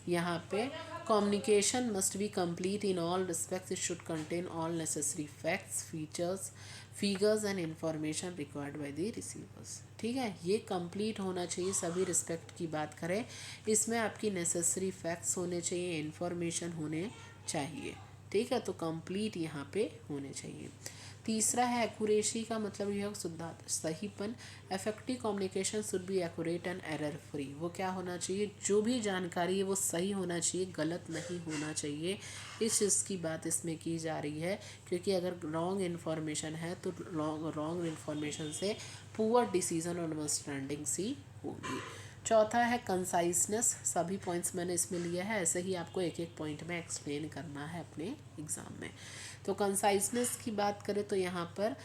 यहाँ पे communication must be complete in all respects. It should contain all necessary facts, features, figures and information required by the receivers। ठीक है, ये कंप्लीट होना चाहिए। सभी रिस्पेक्ट की बात करें, इसमें आपकी नेसेसरी फैक्ट्स होने चाहिए, इन्फॉर्मेशन होने चाहिए। ठीक है, तो कंप्लीट यहाँ पे होने चाहिए। तीसरा है एक्यूरेसी का मतलब यह शुद्ध सहीपन। Effective communication should be accurate and error free. वो क्या होना चाहिए, जो भी जानकारी है वो सही होना चाहिए, गलत नहीं होना चाहिए। इस चीज़ की बात इसमें की जा रही है, क्योंकि अगर रॉन्ग इन्फॉर्मेशन है तो रॉन्ग इन्फॉर्मेशन से पुअर डिसीजन और अंडरस्टैंडिंग सी होगी। चौथा है कंसाइसनेस। सभी पॉइंट्स मैंने इसमें लिया है, ऐसे ही आपको एक एक पॉइंट में एक्सप्लेन करना है अपने एग्ज़ाम में। तो कंसाइसनेस की बात करें तो यहाँ पर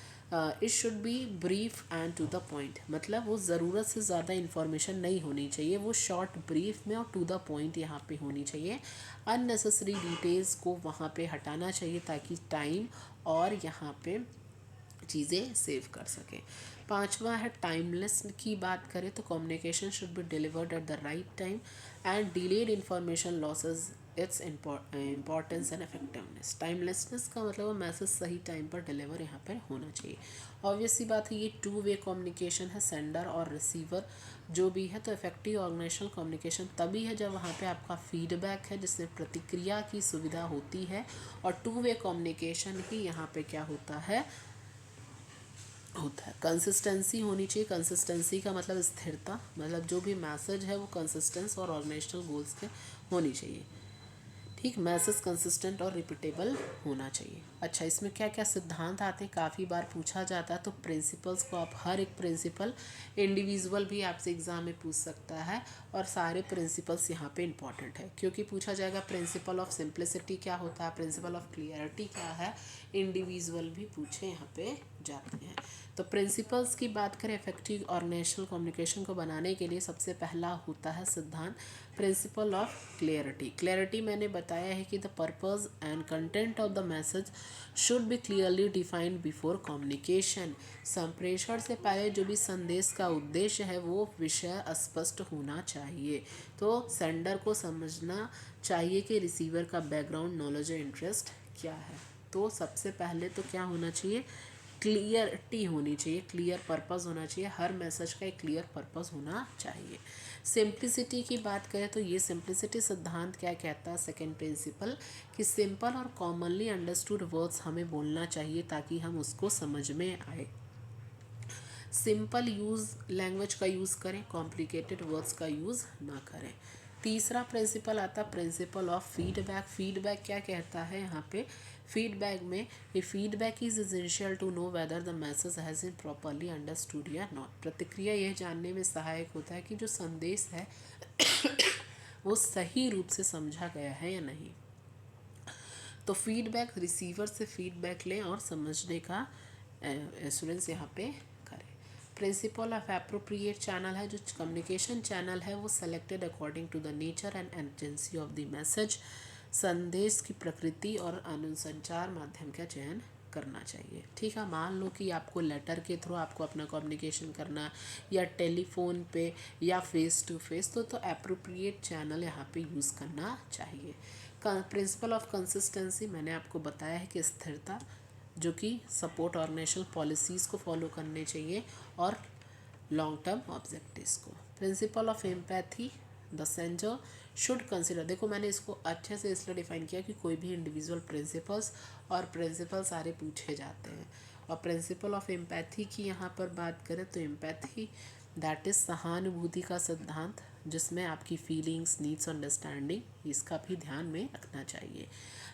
it should be brief and to the point, मतलब वो ज़रूरत से ज़्यादा इन्फॉर्मेशन नहीं होनी चाहिए, वो शॉर्ट ब्रीफ में और टू द पॉइंट यहाँ पे होनी चाहिए। अननेसेसरी डिटेल्स को वहाँ पे हटाना चाहिए, ताकि टाइम और यहाँ पे चीज़ें सेव कर सकें। पांचवा है टाइमलेस की बात करें तो communication should be delivered eight the right time and delayed information losses it's importance and effectiveness. Timelessness का मतलब वो मैसेज सही टाइम पर डिलीवर यहाँ पर होना चाहिए। ऑब्वियसली बात है, ये टू वे कम्युनिकेशन है, सेंडर और रिसीवर जो भी है। तो इफेक्टिव ऑर्गेनाइजेशनल कम्युनिकेशन तभी है जब वहाँ पे आपका फीडबैक है, जिससे प्रतिक्रिया की सुविधा होती है। और टू वे कम्युनिकेशन ही यहाँ पे क्या होता है कंसिस्टेंसी होनी चाहिए। कंसिस्टेंसी का मतलब स्थिरता, मतलब जो भी मैसेज है वो कंसिस्टेंस और ऑर्गेनाइजेशनल गोल्स के होनी चाहिए। ठीक, मैसेज कंसिस्टेंट और रिपीटेबल होना चाहिए। अच्छा, इसमें क्या क्या सिद्धांत आते हैं, काफ़ी बार पूछा जाता है। तो प्रिंसिपल्स को आप हर एक प्रिंसिपल इंडिविजुअल भी आपसे एग्ज़ाम में पूछ सकता है, और सारे प्रिंसिपल्स यहाँ पे इंपॉर्टेंट है, क्योंकि पूछा जाएगा प्रिंसिपल ऑफ सिंप्लिसिटी क्या होता है, प्रिंसिपल ऑफ क्लियरिटी क्या है, इंडिविजुअल भी पूछे यहाँ पे जाते हैं। तो प्रिंसिपल्स की बात करें इफेक्टिव ऑर्गेनाइजेशनल कम्युनिकेशन को बनाने के लिए, सबसे पहला होता है सिद्धांत प्रिंसिपल ऑफ क्लियरिटी। क्लियरिटी मैंने बताया है कि the purpose and content of the message should be clearly defined before communication. संप्रेषण से पहले जो भी संदेश का उद्देश्य है वो विषय स्पष्ट होना चाहिए। तो सेंडर को समझना चाहिए कि रिसीवर का बैकग्राउंड नॉलेज और इंटरेस्ट क्या है। तो सबसे पहले तो क्या होना चाहिए, क्लियरिटी होनी चाहिए, क्लियर पर्पस होना चाहिए। हर मैसेज का एक क्लियर पर्पस होना चाहिए। सिंप्लिसिटी की बात करें तो ये सिंप्लिसिटी सिद्धांत क्या कहता है, सेकंड प्रिंसिपल, कि सिंपल और कॉमनली अंडरस्टूड वर्ड्स हमें बोलना चाहिए ताकि हम उसको समझ में आए। सिंपल यूज़ लैंग्वेज का यूज़ करें, कॉम्प्लिकेटेड वर्ड्स का यूज़ ना करें। तीसरा प्रिंसिपल आता है प्रिंसिपल ऑफ फीडबैक। फीडबैक क्या कहता है यहाँ पे, फीडबैक में a feedback is essential to know whether the message has been properly understood या नॉट। प्रतिक्रिया यह जानने में सहायक होता है कि जो संदेश है वो सही रूप से समझा गया है या नहीं। तो फीडबैक, रिसीवर से फीडबैक लें और समझने का एश्योरेंस यहाँ पे करें। प्रिंसिपल ऑफ एप्रोप्रिएट चैनल है, जो कम्युनिकेशन चैनल है वो selected according to the nature and agency of the message. संदेश की प्रकृति और अनुसंचार माध्यम का चयन करना चाहिए। ठीक है, मान लो कि आपको लेटर के थ्रू आपको अपना कम्युनिकेशन करना, या टेलीफोन पे, या फेस टू फेस, तो एप्रोप्रिएट चैनल यहाँ पे यूज़ करना चाहिए। प्रिंसिपल ऑफ कंसिस्टेंसी मैंने आपको बताया है कि स्थिरता, जो कि सपोर्ट ऑर्गेनाइजेशनल पॉलिसीज़ को फॉलो करने चाहिए और लॉन्ग टर्म ऑब्जेक्टिव्स को। Principle of empathy, the sender should consider, देखो मैंने इसको अच्छे से इसलिए डिफाइन किया कि कोई भी इंडिविजुअल प्रिंसिपल्स और प्रिंसिपल सारे पूछे जाते हैं। और प्रिंसिपल ऑफ एम्पैथी की यहाँ पर बात करें तो एम्पैथी दैट इज़ सहानुभूति का सिद्धांत, जिसमें आपकी फीलिंग्स, नीड्स, अंडरस्टैंडिंग, इसका भी ध्यान में रखना चाहिए।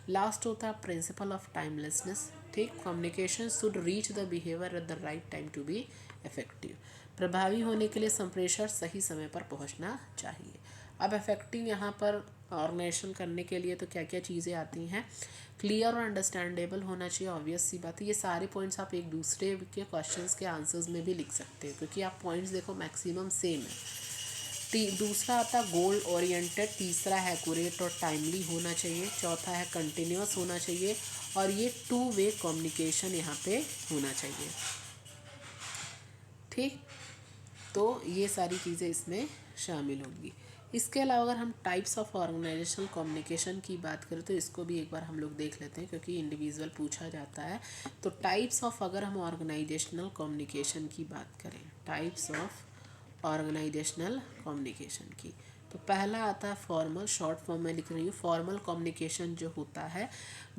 लास्ट होता है प्रिंसिपल ऑफ टाइमलेसनेस। ठीक, communication should reach the behaviour at the right time to be effective. प्रभावी होने के लिए संप्रेषण सही समय पर पहुंचना चाहिए। अब इफेक्टिव यहाँ पर ऑर्गेनाइजेशन करने के लिए तो क्या क्या चीज़ें आती हैं, क्लियर और अंडरस्टैंडेबल होना चाहिए, ऑब्वियस सी बात है। ये सारे पॉइंट्स आप एक दूसरे के क्वेश्चंस के आंसर्स में भी लिख सकते हो, क्योंकि आप पॉइंट्स देखो मैक्सिमम सेम है। दूसरा आता है गोल ओरिएंटेड, तीसरा है एक्यूरेट और टाइमली होना चाहिए, चौथा है कंटिन्यूस होना चाहिए, और ये 2 वे कम्युनिकेशन यहाँ पे होना चाहिए। ठीक, तो ये सारी चीज़ें इसमें शामिल होंगी। इसके अलावा अगर हम टाइप्स ऑफ ऑर्गेनाइजेशनल कम्युनिकेशन की बात करें तो इसको भी एक बार हम लोग देख लेते हैं, क्योंकि इंडिविजुअल पूछा जाता है। तो टाइप्स ऑफ, अगर हम ऑर्गेनाइजेशनल कम्युनिकेशन की बात करें, टाइप्स ऑफ ऑर्गेनाइजेशनल कम्युनिकेशन की, तो पहला आता है फॉर्मल, शॉर्ट फॉर्म में लिख रही हूँ। फॉर्मल कम्युनिकेशन जो होता है,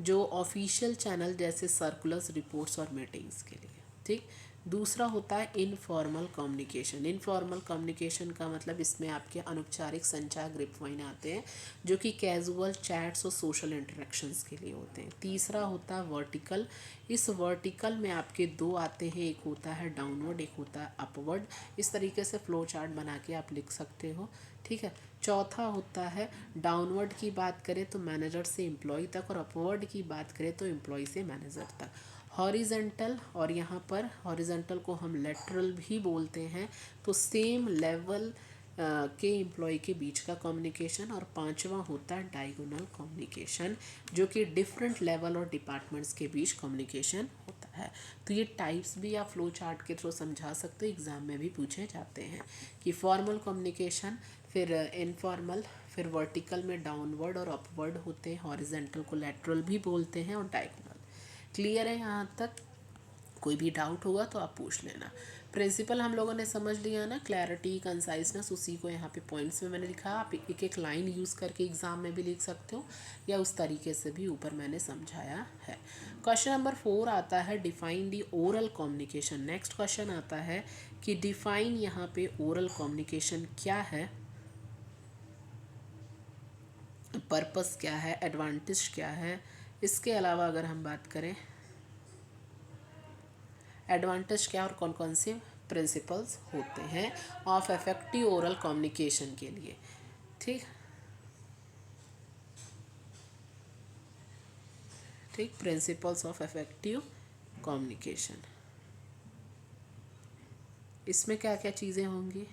जो ऑफिशियल चैनल जैसे सर्कुलर्स, रिपोर्ट्स और मीटिंग्स के लिए। ठीक, दूसरा होता है इनफॉर्मल कम्युनिकेशन। इनफॉर्मल कम्युनिकेशन का मतलब इसमें आपके अनौपचारिक संचार, ग्रिपवाइन आते हैं, जो कि कैजुअल चैट्स और सोशल इंटरेक्शंस के लिए होते हैं। तीसरा होता है वर्टिकल। इस वर्टिकल में आपके 2 आते हैं, एक होता है डाउनवर्ड, एक होता है अपवर्ड। इस तरीके से फ्लो चार्ट बना के आप लिख सकते हो। ठीक है, चौथा होता है डाउनवर्ड की बात करें तो मैनेजर से एम्प्लॉय तक, और अपवर्ड की बात करें तो एम्प्लॉय से मैनेजर तक। हॉरिजेंटल, और यहाँ पर हॉरिजेंटल को हम लेटरल भी बोलते हैं, तो सेम लेवल के एम्प्लॉय के बीच का कम्युनिकेशन। और पांचवा होता है डायगोनल कम्युनिकेशन, जो कि डिफरेंट लेवल और डिपार्टमेंट्स के बीच कम्युनिकेशन होता है। तो ये टाइप्स भी आप फ्लो चार्ट के थ्रू समझा सकते हो, एग्जाम में भी पूछे जाते हैं कि फॉर्मल कम्युनिकेशन, फिर इनफॉर्मल, फिर वर्टिकल में डाउनवर्ड और अपवर्ड होते हैं, हॉरिजेंटल को लेटरल भी बोलते हैं, और डायगोनल। क्लियर है यहाँ तक? कोई भी डाउट होगा तो आप पूछ लेना। प्रिंसिपल हम लोगों ने समझ लिया ना, क्लैरिटी, कंसाइसनेस, उसी को यहाँ पे पॉइंट्स में मैंने लिखा। आप एक एक लाइन यूज़ करके एग्जाम में भी लिख सकते हो, या उस तरीके से भी ऊपर मैंने समझाया है। क्वेश्चन नंबर 4 आता है define the oral communication. Next question आता है कि डिफाइन यहाँ पे ओरल कम्युनिकेशन क्या है, पर्पस क्या है, एडवांटेज क्या है। इसके अलावा अगर हम बात करें एडवांटेज क्या और कौन कौन से प्रिंसिपल्स होते हैं ऑफ इफेक्टिव ओरल कम्युनिकेशन के लिए। ठीक ठीक, प्रिंसिपल्स ऑफ इफेक्टिव कम्युनिकेशन, इसमें क्या क्या चीज़ें होंगी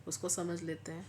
उसको समझ लेते हैं।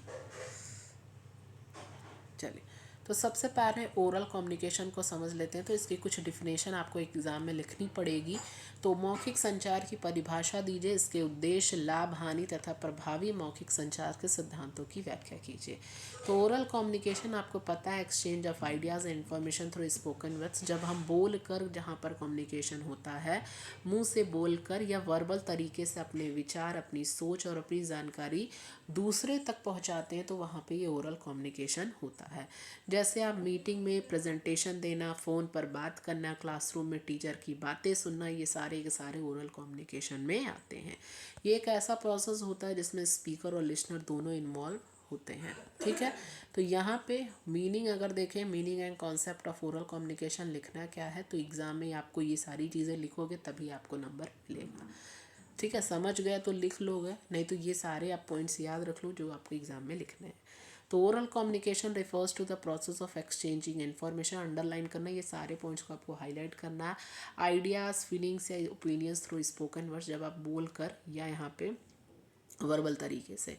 चलिए, तो सबसे पहले ओरल कम्युनिकेशन को समझ लेते हैं। तो इसकी कुछ डिफिनेशन आपको एग्ज़ाम में लिखनी पड़ेगी। तो मौखिक संचार की परिभाषा दीजिए, इसके उद्देश्य, लाभ, हानि तथा प्रभावी मौखिक संचार के सिद्धांतों की व्याख्या कीजिए। तो ओरल कम्युनिकेशन आपको पता है, exchange of ideas and information through spoken words. जब हम बोल कर, जहाँ पर कम्युनिकेशन होता है, मुंह से बोलकर या वर्बल तरीके से अपने विचार, अपनी सोच और अपनी जानकारी दूसरे तक पहुंचाते हैं, तो वहाँ पे ये ओरल कम्युनिकेशन होता है। जैसे आप मीटिंग में प्रेजेंटेशन देना, फ़ोन पर बात करना, क्लासरूम में टीचर की बातें सुनना, ये सारे के सारे ओरल कम्युनिकेशन में आते हैं। ये एक ऐसा प्रोसेस होता है जिसमें स्पीकर और लिसनर दोनों इन्वॉल्व होते हैं। ठीक है, तो यहाँ पे मीनिंग अगर देखें, meaning and concept of oral communication लिखना क्या है, तो एग्ज़ाम में आपको ये सारी चीज़ें लिखोगे तभी आपको नंबर मिलेगा। ठीक है, समझ गए तो लिख लोगे, नहीं तो ये सारे आप पॉइंट्स याद रख लो जो आपको एग्जाम में लिखने हैं। तो oral communication refers to the process of exchanging information, underline करना, ये सारे पॉइंट्स को आपको हाईलाइट करना है। आइडियाज़, फीलिंग्स या ओपिनियंस थ्रू स्पोकन वर्ड्स, जब आप बोल कर या यहाँ पे वर्बल तरीके से।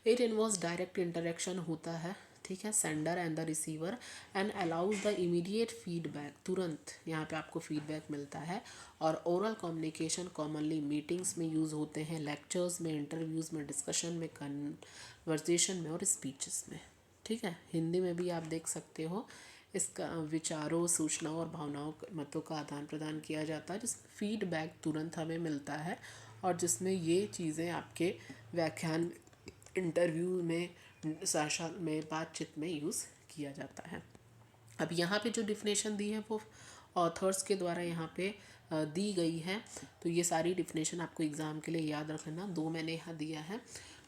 इट इन्वॉल्व्स डायरेक्ट इंटरेक्शन होता है, ठीक है, sender and the receiver, and allows the immediate feedback, तुरंत यहाँ पे आपको फीडबैक मिलता है। और ओरल कम्युनिकेशन कॉमनली मीटिंग्स में यूज़ होते हैं, लेक्चर्स में, इंटरव्यूज़ में, डिस्कशन में, कन्वर्सेशन में और स्पीचेस में। ठीक है, हिंदी में भी आप देख सकते हो, इसका विचारों, सूचनाओं और भावनाओं, मतों का आदान प्रदान किया जाता है, जिसमें फीडबैक तुरंत हमें मिलता है और जिसमें ये चीज़ें आपके व्याख्यान, इंटरव्यू में, साक्षात में, बातचीत में यूज़ किया जाता है। अब यहाँ पे जो डिफिनेशन दी है वो ऑथर्स के द्वारा यहाँ पे दी गई है, तो ये सारी डिफिनेशन आपको एग्ज़ाम के लिए याद रखना। 2 मैंने यहाँ दिया है।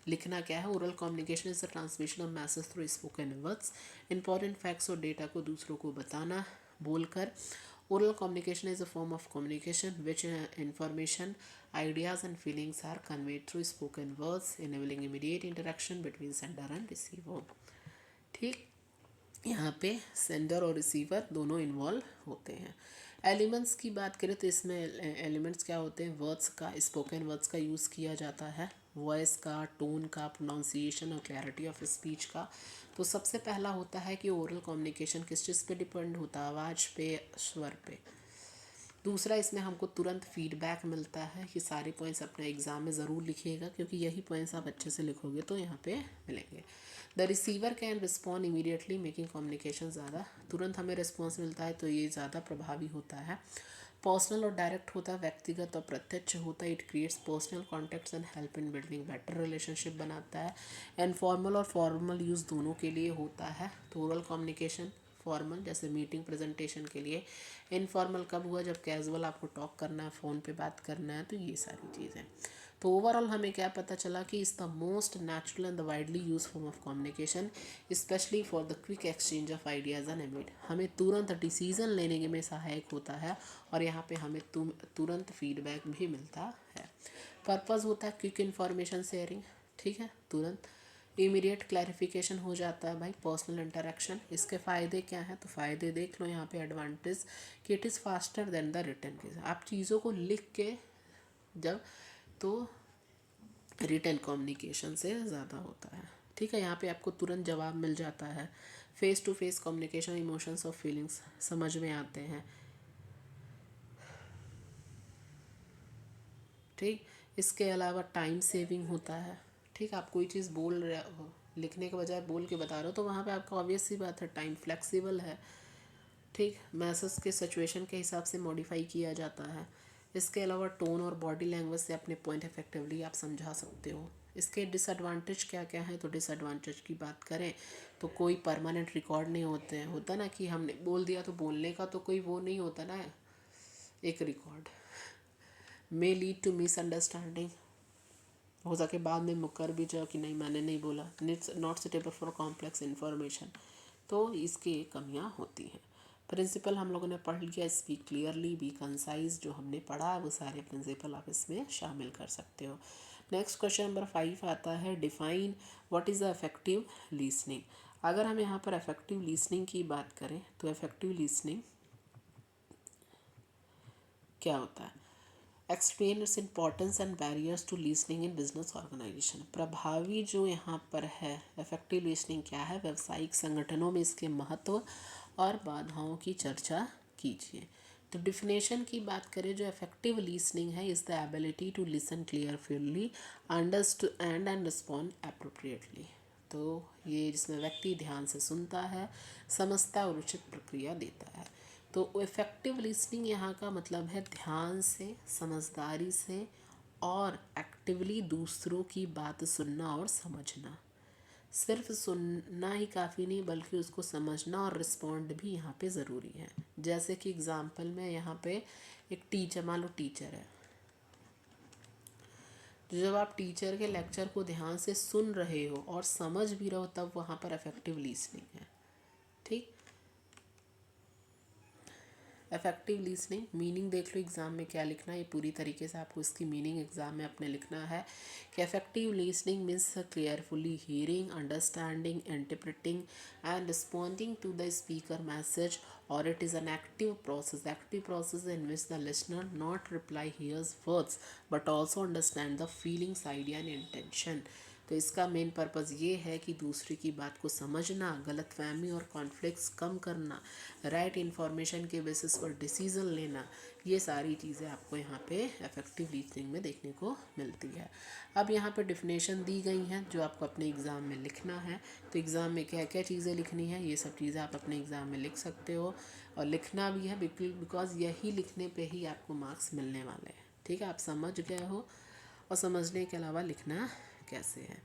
लिखना क्या है, oral communication is the transmission of message through spoken words, important facts और डेटा को दूसरों को बताना बोलकर। Oral communication is a form of communication which information, ideas and feelings are conveyed through spoken words, enabling immediate interaction between sender and receiver। ठीक, यहाँ पे सेंडर और रिसीवर दोनों इन्वॉल्व होते हैं। एलिमेंट्स की बात करें तो इसमें एलिमेंट्स क्या होते हैं, वर्ड्स का, स्पोकन वर्ड्स का यूज़ किया जाता है, वॉइस का, टोन का, प्रोनाउंसिएशन और क्लैरिटी ऑफ स्पीच का। तो सबसे पहला होता है कि ओरल कम्युनिकेशन किस चीज़ पे डिपेंड होता है, आवाज़ पे, स्वर पे। दूसरा, इसमें हमको तुरंत फीडबैक मिलता है। ये सारे पॉइंट्स अपने एग्ज़ाम में ज़रूर लिखिएगा, क्योंकि यही पॉइंट्स आप अच्छे से लिखोगे तो यहाँ पे मिलेंगे। The receiver can respond immediately, making communication ज़्यादा, तुरंत हमें रिस्पॉन्स मिलता है तो ये ज़्यादा प्रभावी होता है। पर्सनल और डायरेक्ट होता है, व्यक्तिगत और प्रत्यक्ष होता है। It creates personal contacts and help in building better relationship बनाता है। इनफॉर्मल और फॉर्मल यूज़ दोनों के लिए होता है। तो ओरल कम्युनिकेशन फॉर्मल, जैसे मीटिंग प्रेजेंटेशन के लिए। इनफॉर्मल कब हुआ, जब कैजुअल आपको टॉक करना है, फ़ोन पे बात करना है, तो ये सारी चीज़ें। तो ओवरऑल हमें क्या पता चला कि is the most natural and the widely use form of communication, specially for the quick exchange of ideas and image. हमें तुरंत डिसीजन लेने में सहायक होता है और यहाँ पे हमें तुरंत फीडबैक भी मिलता है। पर्पज़ होता है क्विक इन्फॉर्मेशन शेयरिंग, ठीक है, तुरंत इमीडिएट क्लैरिफिकेशन हो जाता है भाई, पर्सनल इंटरेक्शन। इसके फ़ायदे क्या हैं, तो फ़ायदे देख लो यहाँ पे। एडवांटेज कि it is faster than the written case, आप चीज़ों को लिख के जब, तो रिटन कम्युनिकेशन से ज़्यादा होता है। ठीक है, यहाँ पे आपको तुरंत जवाब मिल जाता है। Face to face communication, emotions और फीलिंग्स समझ में आते हैं। ठीक, इसके अलावा टाइम सेविंग होता है। ठीक, आप कोई चीज़ बोल रहे हो, लिखने के बजाय बोल के बता रहे हो, तो वहाँ पे आपका ऑब्वियस सी बात है, टाइम फ्लेक्सिबल है। ठीक, मैसेज के सिचुएशन के हिसाब से मॉडिफाई किया जाता है। इसके अलावा टोन और बॉडी लैंग्वेज से अपने पॉइंट इफेक्टिवली आप समझा सकते हो। इसके डिसएडवांटेज क्या क्या है, तो डिसएडवांटेज की बात करें तो कोई परमानेंट रिकॉर्ड नहीं होते हैं। होता ना कि हमने बोल दिया तो बोलने का तो कोई वो नहीं होता ना, एक record. May lead to misunderstanding, हो सके बाद में मुकर भी जाओ कि नहीं मैंने नहीं बोला। Not suitable for complex information, तो इसकी कमियां होती हैं। प्रिंसिपल हम लोगों ने पढ़ लिया, स्पीक क्लियरली, बी कंसाइज, जो हमने पढ़ा वो सारे प्रिंसिपल आप इसमें शामिल कर सकते हो। नेक्स्ट क्वेश्चन नंबर 5 आता है, define what is the effective listening. अगर हम यहाँ पर इफेक्टिव लिसनिंग की बात करें तो इफेक्टिव लिसनिंग क्या होता है, explain its importance and barriers to listening in business organization. प्रभावी जो यहाँ पर है, इफेक्टिव लिसनिंग क्या है, व्यावसायिक संगठनों में इसके महत्व और बाधाओं की चर्चा कीजिए। तो डिफिनेशन की बात करें, जो इफेक्टिव लिसनिंग है, is the ability to listen carefully, understand and respond appropriately. तो ये जिसमें व्यक्ति ध्यान से सुनता है, समझता और उचित प्रक्रिया देता है। तो इफ़ेक्टिव लिसनिंग यहाँ का मतलब है ध्यान से, समझदारी से और एक्टिवली दूसरों की बात सुनना और समझना। सिर्फ सुनना ही काफ़ी नहीं, बल्कि उसको समझना और रिस्पॉन्ड भी यहाँ पे ज़रूरी है। जैसे कि एग्ज़ाम्पल में यहाँ पे एक टीचर, मान लो टीचर है जब आप टीचर के लेक्चर को ध्यान से सुन रहे हो और समझ भी रहे हो तब वहाँ पर इफेक्टिव लिसनिंग है। ठीक, इफेक्टिव लिसनिंग मीनिंग देख लो एग्ज़ाम में क्या लिखना है, ये पूरी तरीके से आपको इसकी मीनिंग एग्ज़ाम में अपने लिखना है कि effective listening means carefully hearing, understanding, interpreting and responding to the speaker message, और it is an active process in which the listener not reply hears words but also understand the feelings, idea and intention। तो इसका मेन पर्पज़ ये है कि दूसरे की बात को समझना, गलतफहमी और कॉन्फ्लिक्ट्स कम करना, राइट इन्फॉर्मेशन के बेसिस पर डिसीज़न लेना, ये सारी चीज़ें आपको यहाँ पे इफेक्टिव रीजनिंग में देखने को मिलती है। अब यहाँ पे डिफिनेशन दी गई हैं जो आपको अपने एग्ज़ाम में लिखना है। तो एग्ज़ाम में क्या क्या चीज़ें लिखनी है, ये सब चीज़ें आप अपने एग्ज़ाम में लिख सकते हो और लिखना भी है बिकॉज यही लिखने पे ही आपको मार्क्स मिलने वाले हैं। ठीक है, आप समझ गए हो और समझने के अलावा लिखना कैसे है।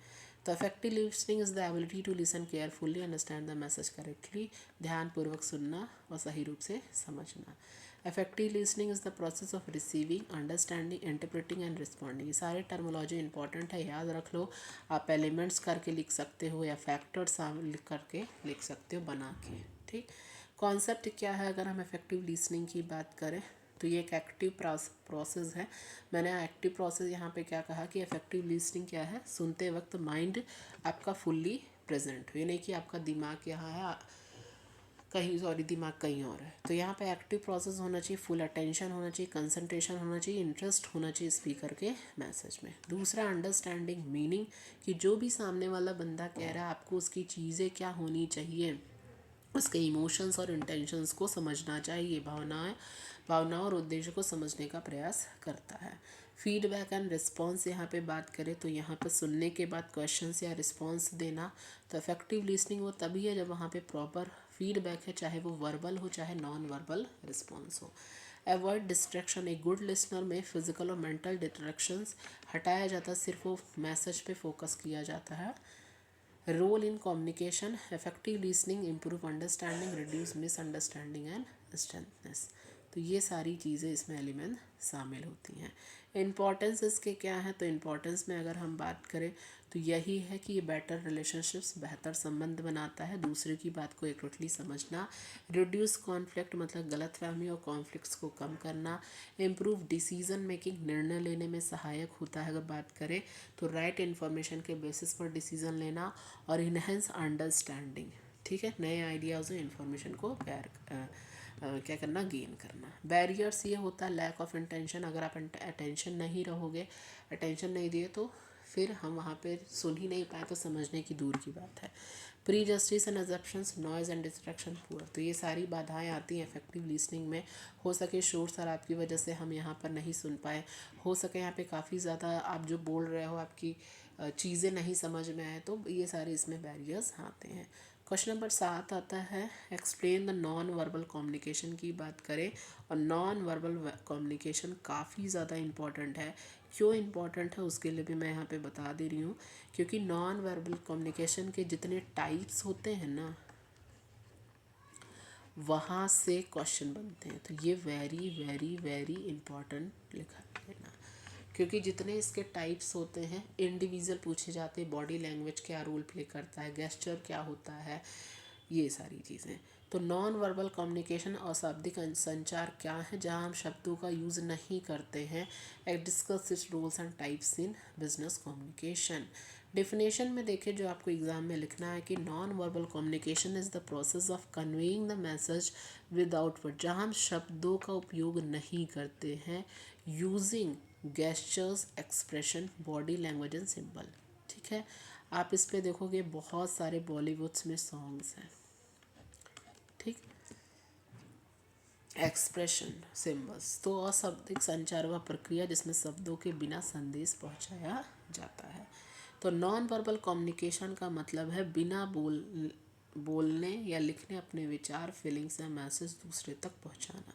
तो effective listening is the ability to listen carefully, understand the message correctly, ध्यानपूर्वक सुनना और सही रूप से समझना। Effective listening is the process of receiving, understanding, interpreting and responding. ये सारे टर्मोलॉजी इंपॉर्टेंट है, याद रख लो। आप एलिमेंट्स करके लिख सकते हो या फैक्टर्स करके लिख सकते हो बना के। ठीक, कॉन्सेप्ट क्या है अगर हम इफेक्टिव लिसनिंग की बात करें तो ये एक एक्टिव प्रोसेस है। मैंने एक्टिव प्रोसेस यहाँ पे क्या कहा कि इफेक्टिव लिसनिंग क्या है, सुनते वक्त माइंड आपका फुल्ली प्रेजेंट हो, ये नहीं कि आपका दिमाग यहाँ है कहीं, सॉरी दिमाग कहीं और है। तो यहाँ पे एक्टिव प्रोसेस होना चाहिए, फुल अटेंशन होना चाहिए, कंसंट्रेशन होना चाहिए, इंटरेस्ट होना चाहिए स्पीकर के मैसेज में। दूसरा अंडरस्टैंडिंग मीनिंग, कि जो भी सामने वाला बंदा कह रहा है आपको उसकी चीज़ें क्या होनी चाहिए, उसके इमोशंस और इंटेंशंस को समझना चाहिए, भावनाओं और उद्देश्य को समझने का प्रयास करता है। फीडबैक एंड रिस्पॉन्स यहाँ पे बात करें तो यहाँ पे सुनने के बाद क्वेश्चंस या रिस्पॉन्स देना। तो इफेक्टिव लिसनिंग वो तभी है जब वहाँ पे प्रॉपर फीडबैक है, चाहे वो वर्बल हो चाहे नॉन वर्बल रिस्पॉन्स हो। अवॉइड डिस्ट्रैक्शन, एक गुड लिसनर में फिजिकल और मेंटल डिस्ट्रैक्शंस हटाया जाता है, सिर्फ वो मैसेज पे फोकस किया जाता है। Role in communication, effective listening improve understanding, reduce misunderstanding and strengthens. तो ये सारी चीज़ें इसमें एलिमेंट शामिल होती हैं। इम्पॉर्टेंस इसके क्या है, तो इम्पॉर्टेंस में अगर हम बात करें तो यही है कि ये बेटर रिलेशनशिप्स, बेहतर संबंध बनाता है, दूसरे की बात को एक्यूरेटली समझना, रिड्यूस कॉन्फ्लिक्ट मतलब गलतफहमी और कॉन्फ्लिक्ट्स को कम करना, इम्प्रूव डिसीजन मेकिंग, निर्णय लेने में सहायक होता है। अगर बात करें तो राइट इन्फॉर्मेशन के बेसिस पर डिसीजन लेना और इनहेंस अंडरस्टैंडिंग। ठीक है, नए आइडियाज़ और इन्फॉर्मेशन को क्या करना, गेन करना। बैरियर्स ये होता है लैक ऑफ इंटेंशन, अगर आप अटेंशन नहीं रहोगे, अटेंशन नहीं दिए तो फिर हम वहाँ पे सुन ही नहीं पाए तो समझने की दूर की बात है। Prejudice and assumptions, noise and distraction poor, तो ये सारी बाधाएं आती हैं इफेक्टिव लिसनिंग में। हो सके शोर शराब की वजह से हम यहाँ पर नहीं सुन पाए, हो सके यहाँ पे काफ़ी ज़्यादा आप जो बोल रहे हो आपकी चीज़ें नहीं समझ में आए, तो ये सारे इसमें बैरियर्स आते हैं। क्वेश्चन नंबर 7 आता है explain the non verbal communication की बात करें, और नॉन वर्बल कम्युनिकेशन काफ़ी ज़्यादा इम्पॉर्टेंट है। क्यों इम्पॉर्टेंट है उसके लिए भी मैं यहाँ पे बता दे रही हूँ, क्योंकि नॉन वर्बल कम्युनिकेशन के जितने टाइप्स होते हैं ना वहाँ से क्वेश्चन बनते हैं। तो ये वेरी वेरी वेरी इम्पॉर्टेंट लिखा लेना, क्योंकि जितने इसके टाइप्स होते हैं इंडिविजुअल पूछे जाते हैं। बॉडी लैंग्वेज क्या रोल प्ले करता है, गेस्चर क्या होता है, ये सारी चीज़ें। तो नॉन वर्बल कम्युनिकेशन अशाब्दिक संचार क्या है, जहाँ हम शब्दों का यूज़ नहीं करते हैं। एक discuss its roles and types in business communication. Definition में देखें जो आपको एग्जाम में लिखना है कि non verbal communication is the process of conveying the message without word, जहाँ हम शब्दों का उपयोग नहीं करते हैं, using gestures, expression, body language and symbol. ठीक है, आप इस पे देखोगे बहुत सारे बॉलीवुड्स में सॉन्ग्स हैं। ठीक, एक्सप्रेशन, सिंबल्स, तो अशाब्दिक संचार व प्रक्रिया जिसमें शब्दों के बिना संदेश पहुंचाया जाता है। तो नॉन वर्बल कम्युनिकेशन का मतलब है बिना बोलने या लिखने अपने विचार, फीलिंग्स या मैसेज दूसरे तक पहुंचाना।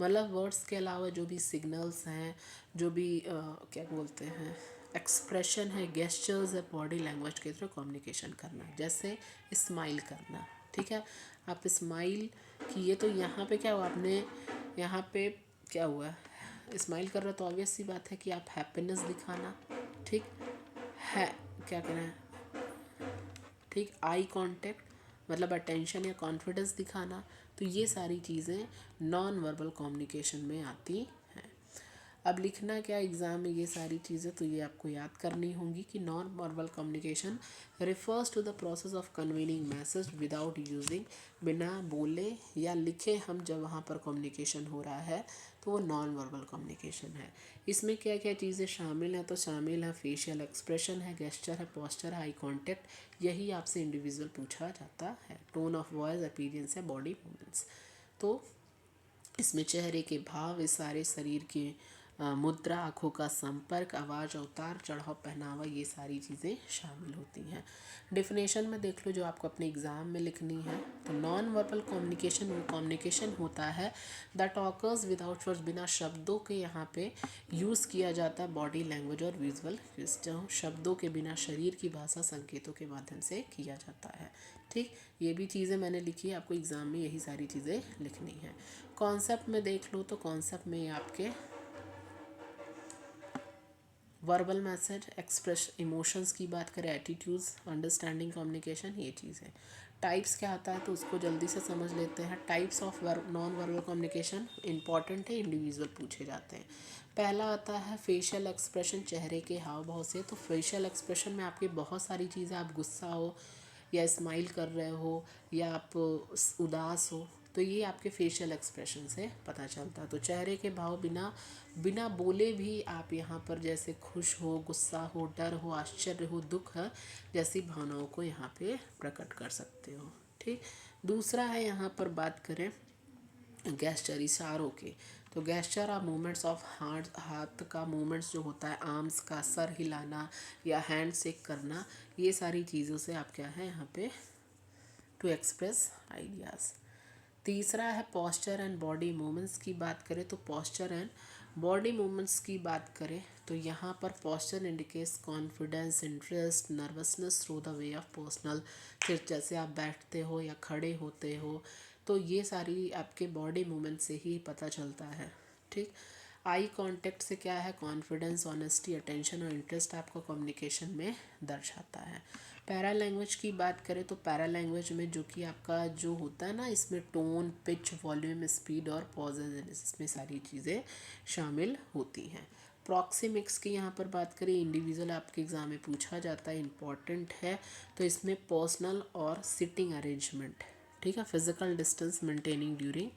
मतलब वर्ड्स के अलावा जो भी सिग्नल्स हैं, जो भी क्या बोलते हैं एक्सप्रेशन है, गेस्चर्स है, बॉडी लैंग्वेज के थ्रू कम्युनिकेशन करना। जैसे स्माइल करना, ठीक है, आप स्माइल किए तो यहाँ पे क्या हुआ, आपने यहाँ पे क्या हुआ, स्माइल कर रहे हो तो ऑब्वियस सी बात है कि आप हैप्पीनेस दिखाना, ठीक है, क्या कहना है, ठीक, आई कांटेक्ट मतलब अटेंशन या कॉन्फिडेंस दिखाना, तो ये सारी चीज़ें नॉन वर्बल कम्युनिकेशन में आती हैं। अब लिखना क्या एग्ज़ाम में ये सारी चीज़ें, तो ये आपको याद करनी होंगी कि non verbal communication refers to the process of conveying message without using, बिना बोले या लिखे हम जब वहाँ पर कम्युनिकेशन हो रहा है तो वो नॉन वर्बल कम्युनिकेशन है। इसमें क्या क्या चीज़ें शामिल हैं, तो शामिल है फेशियल एक्सप्रेशन है, गेस्चर है, पोस्चर है, आई कॉन्टेक्ट, यही आपसे इंडिविजुअल पूछा जाता है। टोन ऑफ वॉइस, अपीयरेंस है, बॉडी मूवमेंट्स, तो इसमें चेहरे के भाव, इस सारे शरीर के मुद्रा, आँखों का संपर्क, आवाज़, अवतार, चढ़ाव, पहनावा, ये सारी चीज़ें शामिल होती हैं। डेफिनेशन में देख लो जो आपको अपने एग्ज़ाम में लिखनी है, तो नॉन वर्बल कम्युनिकेशन वो कम्युनिकेशन होता है दैट ऑकर्स विदाउट वर्ड्स, बिना शब्दों के यहाँ पे यूज़ किया जाता है बॉडी लैंग्वेज और विजुअल सिस्टम, शब्दों के बिना शरीर की भाषा संकेतों के माध्यम से किया जाता है। ठीक, ये भी चीज़ें मैंने लिखी है, आपको एग्ज़ाम में यही सारी चीज़ें लिखनी है। कॉन्सेप्ट में देख लो, तो कॉन्सेप्ट में आपके वर्बल मैसेज, एक्सप्रेस इमोशंस की बात करें, एटीट्यूड्स, अंडरस्टैंडिंग, कम्युनिकेशन, ये चीज़ें। टाइप्स क्या आता है तो उसको जल्दी से समझ लेते हैं। Types of non verbal communication important है, इंडिविजुअल पूछे जाते हैं। पहला आता है फेशियल एक्सप्रेशन, चेहरे के हाव भाव से। तो फेशियल एक्सप्रेशन में आपकी बहुत सारी चीज़ें, आप गुस्सा हो या स्माइल कर रहे हो या आप उदास हो, तो ये आपके फेशियल एक्सप्रेशन से पता चलता है। तो चेहरे के भाव बिना बिना बोले भी आप यहाँ पर जैसे खुश हो, गुस्सा हो, डर हो, आश्चर्य हो, दुख है, जैसी भावनाओं को यहाँ पे प्रकट कर सकते हो। ठीक, दूसरा है यहाँ पर बात करें गेस्चर, इशारों के, तो गेस्चर आर मूवमेंट्स ऑफ हाथ का मूवमेंट्स जो होता है, आर्म्स का, सर हिलाना या हैंड शेक करना, ये सारी चीज़ों से आप क्या है यहाँ पे टू एक्सप्रेस आइडियाज़। तीसरा है पोस्चर एंड बॉडी मूवमेंट्स की बात करें, तो पोस्चर एंड बॉडी मूवमेंट्स की बात करें तो यहाँ पर posture indicates confidence, interest, nervousness through the way of personal, फिर जैसे आप बैठते हो या खड़े होते हो, तो ये सारी आपके बॉडी मूवमेंट से ही पता चलता है। ठीक, आई कांटेक्ट से क्या है, कॉन्फिडेंस, ऑनेस्टी, अटेंशन और इंटरेस्ट आपको कम्युनिकेशन में दर्शाता है। पैरा लैंग्वेज की बात करें तो पैरा लैंग्वेज में जो कि आपका जो होता है ना, इसमें टोन, पिच, वॉल्यूम, स्पीड और पॉजेज, इसमें सारी चीज़ें शामिल होती हैं। प्रॉक्सिमिक्स की यहाँ पर बात करें, इंडिविजुअल आपके एग्ज़ाम में पूछा जाता है, इंपॉर्टेंट है, तो इसमें पर्सनल और सिटिंग अरेंजमेंट, ठीक है, physical distance maintaining during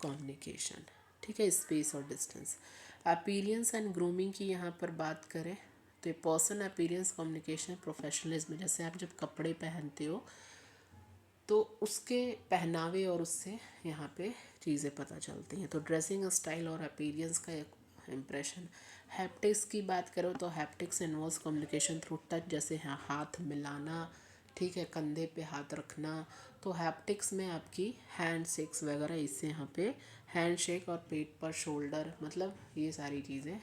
communication, ठीक है, स्पेस और डिस्टेंस। अपीयरेंस एंड ग्रूमिंग की यहाँ पर बात करें तो पर्सन अपीयरेंस कम्युनिकेशन प्रोफेशनलिज्म, जैसे आप जब कपड़े पहनते हो तो उसके पहनावे और उससे यहाँ पे चीज़ें पता चलती हैं। तो ड्रेसिंग स्टाइल और अपीयरेंस का एक इम्प्रेशन। हैप्टिक्स की बात करो तो haptics involves communication through touch, जैसे हाथ मिलाना, ठीक है, कंधे पे हाथ रखना, तो हैप्टिक्स में आपकी हैंड शेक्स वगैरह, इससे यहाँ पे हैंड शेक और पेट पर शोल्डर, मतलब ये सारी चीज़ें,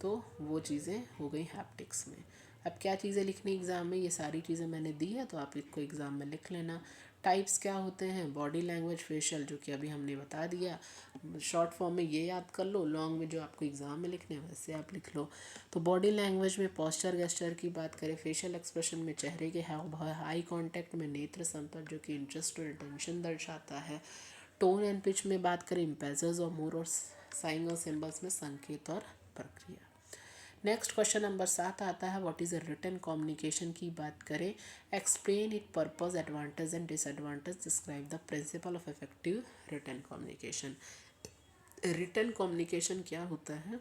तो वो चीज़ें हो गई हैप्टिक्स में। अब क्या चीज़ें लिखनी एग्ज़ाम में, ये सारी चीज़ें मैंने दी है तो आप इसको एग्ज़ाम में लिख लेना। टाइप्स क्या होते हैं, बॉडी लैंग्वेज, फेशियल, जो कि अभी हमने बता दिया, शॉर्ट फॉर्म में ये याद कर लो, लॉन्ग में जो आपको एग्ज़ाम में लिखने हैं वैसे आप लिख लो। तो बॉडी लैंग्वेज में पोस्चर, गेस्चर की बात करें, फेशियल एक्सप्रेशन में चेहरे के हाव भाव, आई कॉन्टैक्ट में नेत्र संपर्क जो कि इंटरेस्ट और अटेंशन दर्शाता है। टोन एंड पिच में बात करें, इम्पेजर्स और मोर और साइन और सिम्बल्स में संकेत और प्रक्रिया। नेक्स्ट क्वेश्चन नंबर 7 आता है, what is a written communication की बात करें, explain it purpose, advantage and disadvantage, describe the principle of effective written communication. Written communication क्या होता है,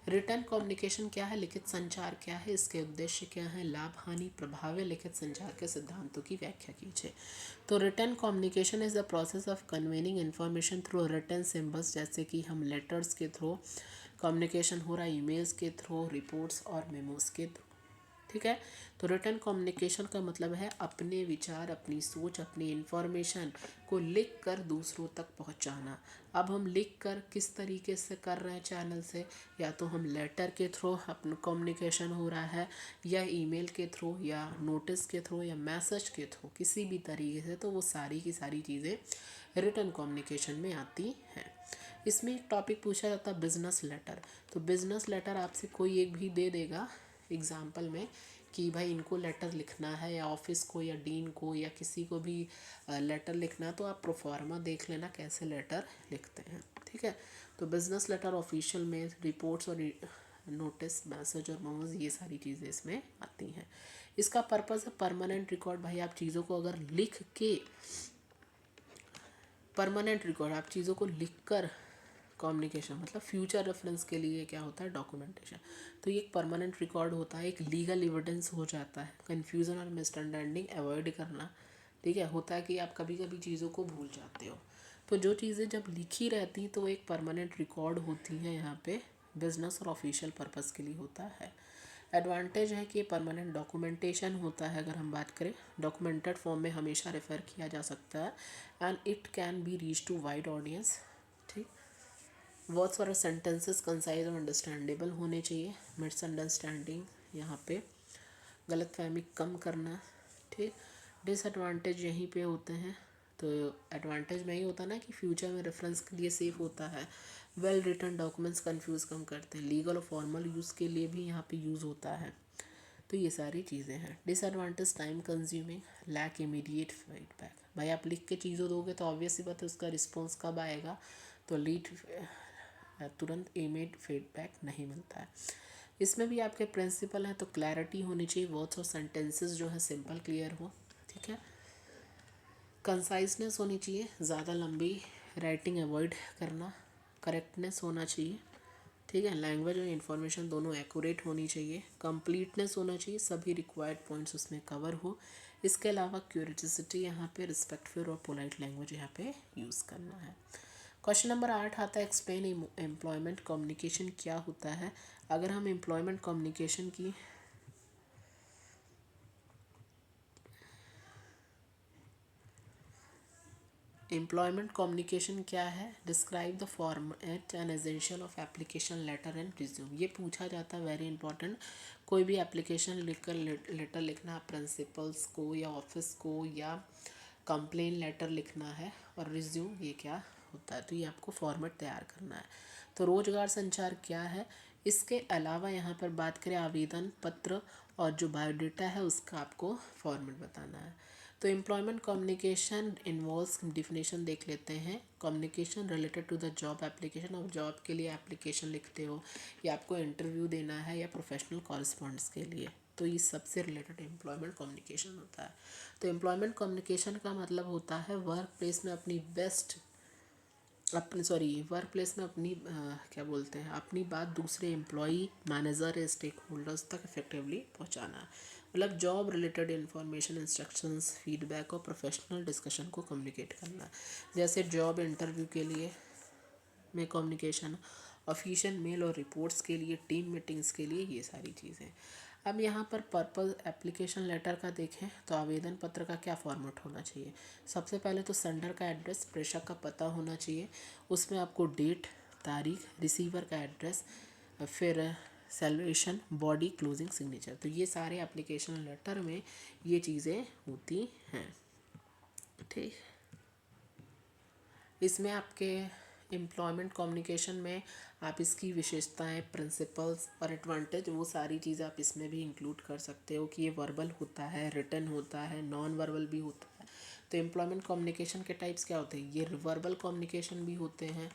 रिटर्न कम्युनिकेशन क्या है, लिखित संचार क्या है, इसके उद्देश्य क्या है, लाभ हानि प्रभाव लिखित संचार के सिद्धांतों की व्याख्या कीजिए। तो written communication is the process of conveying information through written symbols, जैसे कि हम लेटर्स के थ्रू कम्युनिकेशन हो रहा है, ईमेल्स के थ्रू, रिपोर्ट्स और मेमोज के थ्रू, ठीक है। तो रिटर्न कम्युनिकेशन का मतलब है अपने विचार, अपनी सोच, अपनी इन्फॉर्मेशन को लिख कर दूसरों तक पहुंचाना। अब हम लिख कर किस तरीके से कर रहे हैं चैनल से, या तो हम लेटर के थ्रू अपना कम्युनिकेशन हो रहा है, या ईमेल के थ्रू, या नोटिस के थ्रू, या मैसेज के थ्रू, किसी भी तरीके से, तो वो सारी की सारी चीज़ें रिटर्न कम्युनिकेशन में आती हैं। इसमें एक टॉपिक पूछा जाता है बिजनेस लेटर। तो बिजनेस लेटर आपसे कोई एक भी दे देगा एग्जाम्पल में कि भाई इनको लेटर लिखना है, या ऑफिस को, या डीन को, या किसी को भी लेटर लिखना है, तो आप प्रोफार्मा देख लेना कैसे लेटर लिखते हैं। ठीक है। तो बिजनेस लेटर, ऑफिशियल में रिपोर्ट्स और नोटिस, मैसेज और मेमोज, ये सारी चीज़ें इसमें आती हैं। इसका पर्पज़ है परमानेंट रिकॉर्ड। भाई आप चीज़ों को अगर लिख के, परमानेंट रिकॉर्ड, आप चीज़ों को लिख कर कम्युनिकेशन, मतलब फ्यूचर रेफरेंस के लिए क्या होता है, डॉक्यूमेंटेशन। तो ये एक परमानेंट रिकॉर्ड होता है, एक लीगल एविडेंस हो जाता है। कन्फ्यूज़न और मिसअंडरस्टैंडिंग अवॉइड करना। ठीक है। होता है कि आप कभी कभी चीज़ों को भूल जाते हो, तो जो चीज़ें जब लिखी रहती तो एक परमानेंट रिकॉर्ड होती है। यहाँ पे बिजनेस और ऑफिशियल पर्पज़ के लिए होता है। एडवांटेज है कि ये परमानेंट डॉक्यूमेंटेशन होता है। अगर हम बात करें, डॉक्यूमेंटेड फॉर्म में हमेशा रेफ़र किया जा सकता है, and it can be reach to wide audience. ठीक। वर्ड्स और सेंटेंसेस कंसाइज और अंडरस्टैंडेबल होने चाहिए। मिसअंडरस्टैंडिंग, यहाँ पे गलतफहमी कम करना। ठीक। डिसएडवांटेज यहीं पे होते हैं। तो एडवांटेज में ही होता है ना कि फ्यूचर में रेफरेंस के लिए सेफ होता है। वेल रिटन डॉक्यूमेंट्स कंफ्यूज कम करते हैं। लीगल और फॉर्मल यूज़ के लिए भी यहाँ पे यूज़ होता है। तो ये सारी चीज़ें हैं। Disadvantage time consuming, lack immediate feedback. भाई आप लिख के चीज़ों दोगे तो ऑब्वियस सी बात है उसका रिस्पॉन्स कब आएगा, तो तुरंत इमीडिएट फीडबैक नहीं मिलता है। इसमें भी आपके प्रिंसिपल हैं, तो क्लैरिटी होनी चाहिए, वर्ड्स और सेंटेंसेस जो है सिंपल क्लियर हो। ठीक है। कंसाइजनेस होनी चाहिए, ज़्यादा लंबी राइटिंग अवॉइड करना। करेक्टनेस होना चाहिए। ठीक है। लैंग्वेज और इन्फॉर्मेशन दोनों एक्यूरेट होनी चाहिए। कंप्लीटनेस होना चाहिए, सभी रिक्वायर्ड पॉइंट्स उसमें कवर हो। इसके अलावा क्यूरियोसिटी, यहाँ पे रिस्पेक्टफुल और पोलाइट लैंग्वेज यहाँ पे यूज़ करना है। क्वेश्चन नंबर 8 आता है, एक्सप्लेन एम्प्लॉयमेंट कम्युनिकेशन क्या होता है। अगर हम एम्प्लॉयमेंट कम्युनिकेशन की एम्प्लॉयमेंट कम्युनिकेशन क्या है, describe the format and essential of application letter and resume. ये पूछा जाता है, वेरी इंपॉर्टेंट। कोई भी एप्लीकेशन लिखकर लेटर लिखना प्रिंसिपल्स को, या ऑफिस को, या कंप्लेन लेटर लिखना है, और रिज्यूम ये क्या होता है, तो ये आपको फॉर्मेट तैयार करना है। तो रोजगार संचार क्या है। इसके अलावा यहाँ पर बात करें आवेदन पत्र और जो बायोडाटा है उसका आपको फॉर्मेट बताना है। तो एम्प्लॉयमेंट कम्युनिकेशन इन्वॉल्व्स, डिफिनेशन देख लेते हैं। Communication related to the job application, आप जॉब के लिए एप्लीकेशन लिखते हो, या आपको इंटरव्यू देना है, या प्रोफेशनल कॉरेस्पॉन्डेंस के लिए, तो ये सबसे रिलेटेड एम्प्लॉयमेंट कम्युनिकेशन होता है। तो एम्प्लॉयमेंट कम्युनिकेशन का मतलब होता है वर्क प्लेस में अपनी वर्क प्लेस में अपनी क्या बोलते हैं, अपनी बात दूसरे एम्प्लॉई, मैनेजर या स्टेक होल्डर्स तक इफेक्टिवली पहुंचाना। मतलब job related information, instructions, feedback और प्रोफेशनल डिस्कशन को कम्युनिकेट करना। जैसे जॉब इंटरव्यू के लिए में कम्युनिकेशन, ऑफिशियल मेल और रिपोर्ट्स के लिए, टीम मीटिंग्स के लिए, ये सारी चीज़ें। अब यहाँ पर पर्पस एप्लीकेशन लेटर का देखें तो आवेदन पत्र का क्या फॉर्मेट होना चाहिए। सबसे पहले तो सेंडर का एड्रेस, प्रेषक का पता होना चाहिए, उसमें आपको डेट, तारीख, रिसीवर का एड्रेस, फिर सेलिब्रेशन, बॉडी, क्लोजिंग, सिग्नेचर। तो ये सारे एप्लीकेशन लेटर में ये चीज़ें होती हैं। ठीक। इसमें आपके एम्प्लॉयमेंट कम्युनिकेशन में आप इसकी विशेषताएं, प्रिंसिपल्स और एडवांटेज, वो सारी चीज़ें आप इसमें भी इंक्लूड कर सकते हो कि ये वर्बल होता है, रिटन होता है, नॉन वर्बल भी होता है। तो एम्प्लॉयमेंट कम्युनिकेशन के टाइप्स क्या होते हैं, ये वर्बल कम्युनिकेशन भी होते हैं,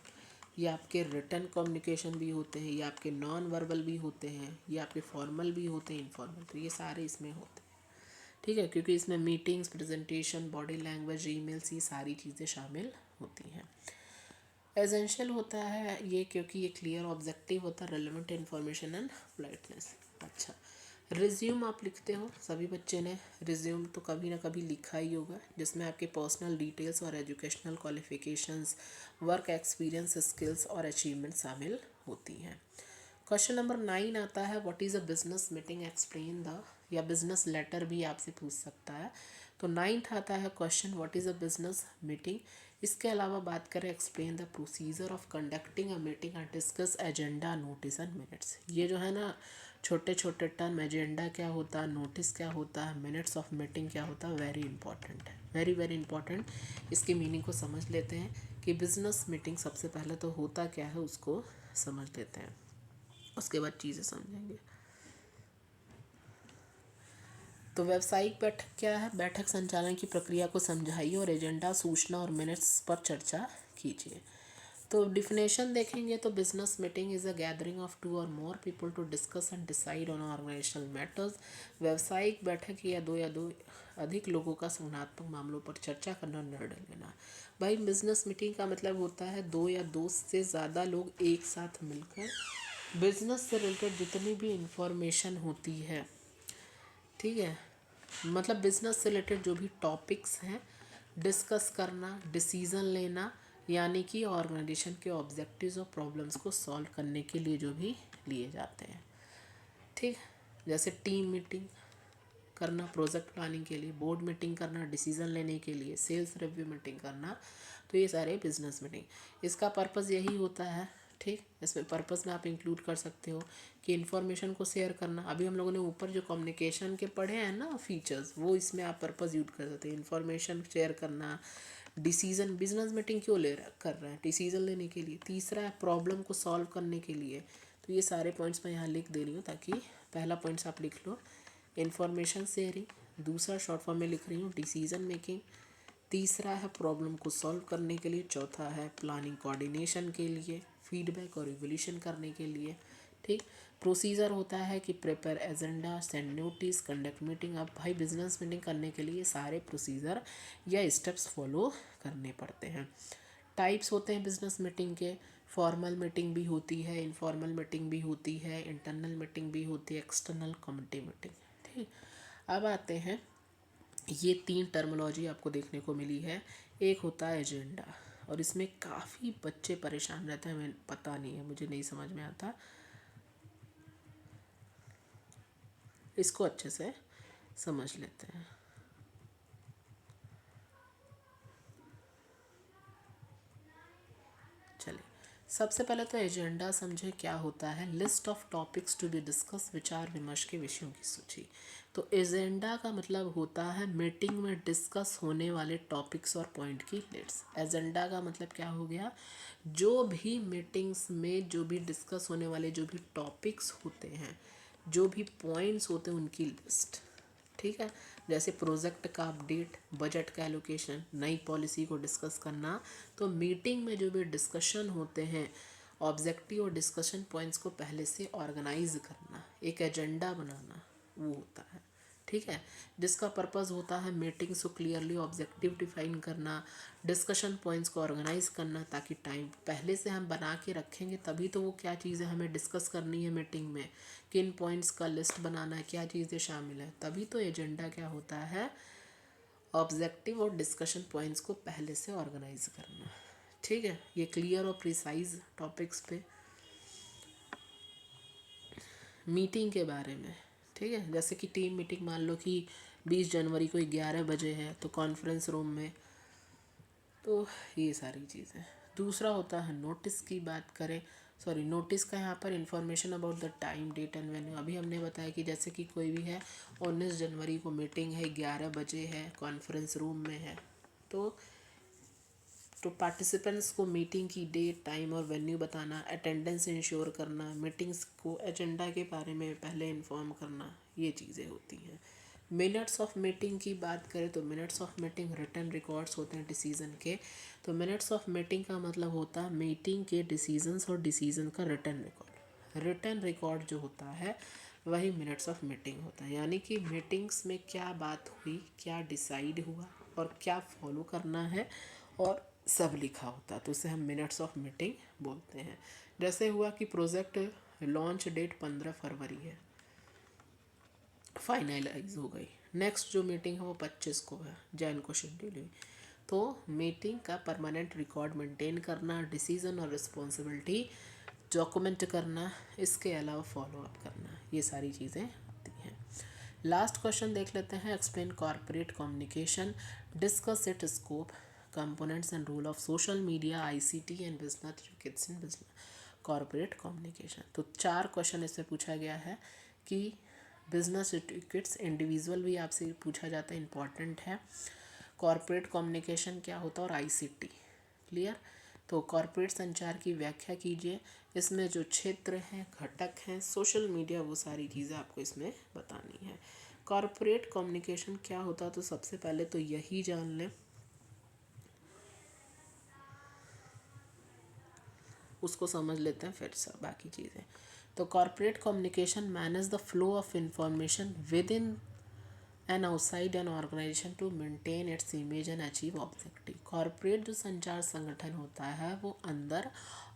ये आपके रिटन कम्युनिकेशन भी होते हैं, ये आपके नॉन वर्बल भी होते हैं, ये आपके फॉर्मल भी होते हैं, इनफॉर्मल। तो ये सारे इसमें होते हैं। ठीक है। क्योंकि इसमें meetings, presentation, body language, emails, ये सारी चीज़ें शामिल होती हैं। एसेंशियल होता है ये क्योंकि ये क्लियर ऑब्जेक्टिव होता है, रेलेवेंट इन्फॉर्मेशन एंड पोलाइटनेस। अच्छा, रिज्यूम आप लिखते हो, सभी बच्चे ने रिज्यूम तो कभी ना कभी लिखा ही होगा, जिसमें आपके पर्सनल डिटेल्स और educational qualifications, work experience, skills और अचीवमेंट शामिल होती हैं। क्वेश्चन नंबर 9 आता है what is a business meeting, explain the, या बिजनेस लेटर भी आपसे पूछ सकता है। तो 9th आता है question what is a business meeting. इसके अलावा बात करें explain the procedure of conducting a meeting and discuss agenda notice and minutes. ये जो है ना छोटे छोटे टर्म, एजेंडा क्या होता है, नोटिस क्या होता है, मिनट्स ऑफ मीटिंग क्या होता है, वेरी इंपॉर्टेंट है, वेरी वेरी इंपॉर्टेंट। इसकी मीनिंग को समझ लेते हैं कि बिजनेस मीटिंग सबसे पहले तो होता क्या है उसको समझ लेते हैं, उसके बाद चीज़ें समझेंगे। तो व्यावसायिक बैठक क्या है? बैठक संचालन की प्रक्रिया को समझाइए और एजेंडा, सूचना और मिनट्स पर चर्चा कीजिए। तो डिफिनेशन देखेंगे तो business meeting is a gathering of 2 or more people to discuss and decide on organizational matters. व्यावसायिक बैठक या दो अधिक लोगों का संगठनात्मक मामलों पर चर्चा करना और निर्णय लेना। भाई बिजनेस मीटिंग का मतलब होता है 2 या 2 से ज़्यादा लोग एक साथ मिलकर बिजनेस से रिलेटेड जितनी भी इंफॉर्मेशन होती है, ठीक है, मतलब बिजनेस से रिलेटेड जो भी टॉपिक्स हैं डिस्कस करना, डिसीज़न लेना, यानी कि ऑर्गेनाइजेशन के ऑब्जेक्टिव्स और प्रॉब्लम्स को सॉल्व करने के लिए जो भी लिए जाते हैं, ठीक। जैसे टीम मीटिंग करना प्रोजेक्ट प्लानिंग के लिए, बोर्ड मीटिंग करना डिसीज़न लेने के लिए, सेल्स रिव्यू मीटिंग करना, तो ये सारे बिजनेस मीटिंग। इसका पर्पज़ यही होता है, ठीक। इसमें पर्पज़ में आप इंक्लूड कर सकते हो कि इन्फॉर्मेशन को शेयर करना। अभी हम लोगों ने ऊपर जो कम्युनिकेशन के पढ़े हैं ना फीचर्स, वो इसमें आप पर्पज़ यूज कर सकते हैं। इन्फॉर्मेशन शेयर करना, डिसीज़न, बिजनेस मीटिंग क्यों कर रहे हैं? डिसीज़न लेने के लिए। तीसरा है प्रॉब्लम को सॉल्व करने के लिए। तो ये सारे पॉइंट्स मैं यहाँ लिख दे रही हूँ ताकि पहला पॉइंट्स आप लिख लो इन्फॉर्मेशन शेयरिंग, दूसरा शॉर्ट फॉर्म में लिख रही हूँ डिसीज़न मेकिंग, तीसरा है प्रॉब्लम को सॉल्व करने के लिए, चौथा है प्लानिंग कोऑर्डिनेशन के लिए, फीडबैक और रिवोल्यूशन करने के लिए, ठीक। प्रोसीजर होता है कि prepare agenda, send notice, conduct meeting. अब भाई बिजनेस मीटिंग करने के लिए सारे प्रोसीजर या स्टेप्स फॉलो करने पड़ते हैं। टाइप्स होते हैं बिजनेस मीटिंग के, फॉर्मल मीटिंग भी होती है, इनफॉर्मल मीटिंग भी होती है, इंटरनल मीटिंग भी होती है, एक्सटर्नल कमिटी मीटिंग, ठीक। अब आते हैं, ये 3 टर्मिनोलॉजी आपको देखने को मिली है। एक होता है एजेंडा, और इसमें काफ़ी बच्चे परेशान रहते हैं, हमें पता नहीं है, मुझे नहीं समझ में आता। इसको अच्छे से समझ लेते हैं। चलिए, सबसे पहले तो एजेंडा समझे क्या होता है। List of topics to be discuss, विचार विमर्श के विषयों की सूची। तो एजेंडा का मतलब होता है मीटिंग में डिस्कस होने वाले टॉपिक्स और पॉइंट की लिस्ट। एजेंडा का मतलब क्या हो गया? जो भी मीटिंग्स में जो भी डिस्कस होने वाले जो भी टॉपिक्स होते हैं, जो भी पॉइंट्स होते हैं, उनकी लिस्ट, ठीक है। जैसे प्रोजेक्ट का अपडेट, बजट का एलोकेशन, नई पॉलिसी को डिस्कस करना। तो मीटिंग में जो भी डिस्कशन होते हैं, ऑब्जेक्टिव और डिस्कशन पॉइंट्स को पहले से ऑर्गेनाइज करना, एक एजेंडा बनाना, वो होता है, ठीक है। जिसका पर्पस होता है मीटिंग्स को क्लियरली ऑब्जेक्टिव डिफाइन करना, डिस्कशन पॉइंट्स को ऑर्गेनाइज करना, ताकि टाइम पहले से हम बना के रखेंगे तभी तो वो क्या चीज़ें हमें डिस्कस करनी है मीटिंग में, किन पॉइंट्स का लिस्ट बनाना है, क्या चीज़ें शामिल है, तभी तो एजेंडा क्या होता है, ऑब्जेक्टिव और डिस्कशन पॉइंट्स को पहले से ऑर्गेनाइज करना, ठीक है। ये क्लियर और प्रिसाइज टॉपिक्स पे मीटिंग के बारे में, ठीक है। जैसे कि टीम मीटिंग मान लो कि 20 जनवरी को 11 बजे है, तो कॉन्फ्रेंस रूम में, तो ये सारी चीज़ें। दूसरा होता है नोटिस की बात करें, सॉरी नोटिस का यहाँ पर information about the time, date and venue. अभी हमने बताया कि जैसे कि कोई भी है 19 जनवरी को मीटिंग है, 11 बजे है, कॉन्फ्रेंस रूम में है, तो पार्टिसिपेंट्स को मीटिंग की डेट, टाइम और वेन्यू बताना, अटेंडेंस इंश्योर करना, मीटिंग्स को एजेंडा के बारे में पहले इन्फॉर्म करना, ये चीज़ें होती हैं। मिनट्स ऑफ मीटिंग की बात करें तो minutes of meeting written records होते हैं डिसीज़न के। तो मिनट्स ऑफ मीटिंग का मतलब होता है मीटिंग के डिसीजंस और डिसीजन का रिटन रिकॉर्ड। रिटन रिकॉर्ड जो होता है वही मिनट्स ऑफ मीटिंग होता है, यानी कि मीटिंग्स में क्या बात हुई, क्या डिसाइड हुआ और क्या फॉलो करना है, और सब लिखा होता है, तो उसे हम मिनट्स ऑफ मीटिंग बोलते हैं। जैसे हुआ कि प्रोजेक्ट लॉन्च डेट 15 फरवरी है, फाइनलाइज हो गई, नेक्स्ट जो मीटिंग है वो 25 को है, जैन को शेड्यूल हुई। तो मीटिंग का परमानेंट रिकॉर्ड मेंटेन करना, डिसीजन और रिस्पॉन्सिबिलिटी डॉक्यूमेंट करना, इसके अलावा फॉलो अप करना, ये सारी चीज़ें आती हैं। लास्ट क्वेश्चन देख लेते हैं। Explain corporate communication, discuss it scope, components and rule of social media, ICT and business educates in business corporate communication. तो 4 क्वेश्चन इसमें पूछा गया है कि बिजनेस एजुकेट्स इंडिविजुअल भी आपसे पूछा जाता है, इंपॉर्टेंट है। कॉर्पोरेट कम्युनिकेशन क्या होता है और आईसीटी, क्लियर। तो कॉर्पोरेट संचार की व्याख्या कीजिए, इसमें जो क्षेत्र हैं, घटक हैं, सोशल मीडिया, वो सारी चीज़ें आपको इसमें बतानी है। कॉर्पोरेट कम्युनिकेशन क्या होता है, तो सबसे पहले तो यही जान लें, उसको समझ लेते हैं फिर सब बाकी चीज़ें। तो corporate communication manage the flow of information within and outside an organization to maintain its image and achieve objective. Corporate जो संचार संगठन होता है वो अंदर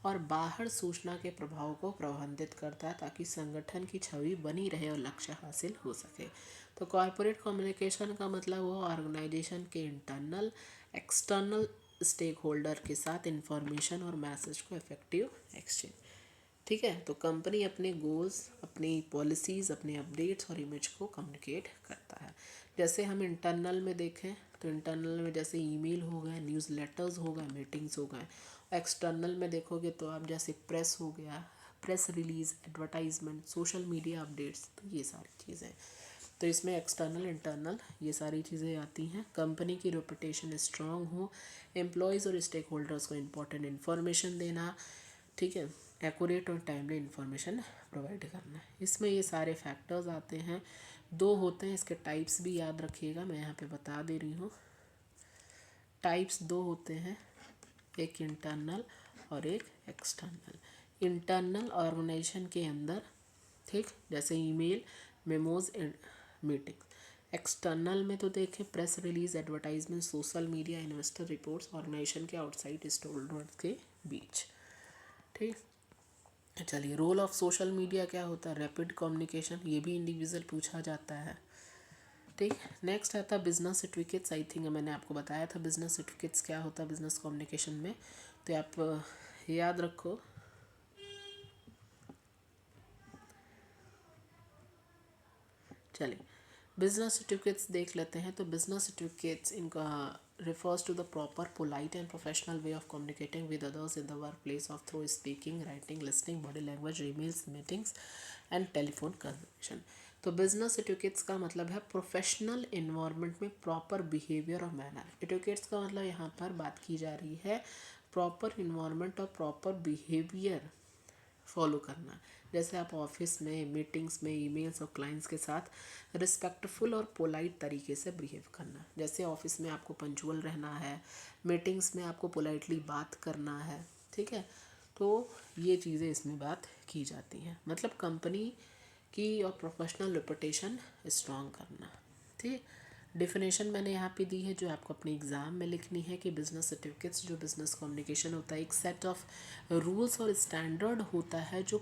और बाहर सूचना के प्रभाव को प्रबंधित करता है ताकि संगठन की छवि बनी रहे और लक्ष्य हासिल हो सके। तो कॉर्पोरेट कम्युनिकेशन का मतलब वो ऑर्गेनाइजेशन के इंटरनल एक्सटर्नल स्टेक होल्डर के साथ इंफॉर्मेशन और मैसेज को इफेक्टिव एक्सचेंज। ठीक है, तो कंपनी अपने गोल्स, अपनी पॉलिसीज़, अपने अपडेट्स और इमेज को कम्युनिकेट करता है। जैसे हम इंटरनल में देखें तो इंटरनल में जैसे ईमेल हो गए, न्यूज़ लेटर्स हो गए, मीटिंग्स हो गए। एक्सटर्नल में देखोगे तो आप जैसे प्रेस हो गया, press release, advertisement, social media updates, तो ये सारी चीज़ें। तो इसमें एक्सटर्नल इंटरनल ये सारी चीज़ें आती हैं। कंपनी की रेपुटेशन स्ट्रांग हो, एम्प्लॉयज़ और स्टेक होल्डर्स को इम्पोर्टेंट इन्फॉर्मेशन देना, ठीक है, एक्यूरेट और टाइमली इन्फॉर्मेशन प्रोवाइड करना। इसमें ये सारे फैक्टर्स आते हैं। 2 होते हैं, इसके टाइप्स भी याद रखिएगा, मैं यहाँ पे बता दे रही हूँ। टाइप्स 2 होते हैं, एक इंटरनल और एक एक्सटर्नल। इंटरनल ऑर्गेनाइजेशन के अंदर, ठीक, जैसे ईमेल, मेमोज, मीटिंग। एक्सटर्नल में तो देखें press release, advertisement, social media, investor reports, organization के आउटसाइड स्टेक होल्डर्स के बीच। ठीक, चलिए रोल ऑफ सोशल मीडिया क्या होता है, रैपिड कम्युनिकेशन, ये भी इंडिविजुअल पूछा जाता है। ठीक, नेक्स्ट आता है बिजनेस सर्टिफिकेट्स। आई थिंक मैंने आपको बताया था बिजनेस सर्टिफिकेट्स क्या होता है बिजनेस कम्युनिकेशन में, तो आप याद रखो। चलिए बिजनेस सर्टिफिकेट्स देख लेते हैं। तो बिजनेस सर्टिफिकेट्स इनका refers to the proper, polite and professional way of communicating with others in the workplace of through speaking, writing, listening, body language, emails, meetings and telephone conversation। तो बिजनेस एटिकेट्स का मतलब है प्रोफेशनल इन्वायरमेंट में प्रॉपर बिहेवियर और मैनर। एटिकेट्स का मतलब यहाँ पर बात की जा रही है प्रॉपर इन्वायरमेंट और प्रॉपर बिहेवियर फॉलो करना। जैसे आप ऑफिस में, मीटिंग्स में, ईमेल्स और क्लाइंट्स के साथ रिस्पेक्टफुल और पोलाइट तरीके से बिहेव करना। जैसे ऑफिस में आपको पंचुअल रहना है, मीटिंग्स में आपको पोलाइटली बात करना है, ठीक है। तो ये चीज़ें इसमें बात की जाती हैं, मतलब कंपनी की और प्रोफेशनल रेपुटेशन स्ट्रॉन्ग करना। ठीक, डिफिनेशन मैंने यहाँ पे दी है जो आपको अपने एग्ज़ाम में लिखनी है कि बिजनेस सर्टिफिकेट्स जो बिजनेस कम्युनिकेशन होता है एक सेट ऑफ रूल्स और स्टैंडर्ड होता है जो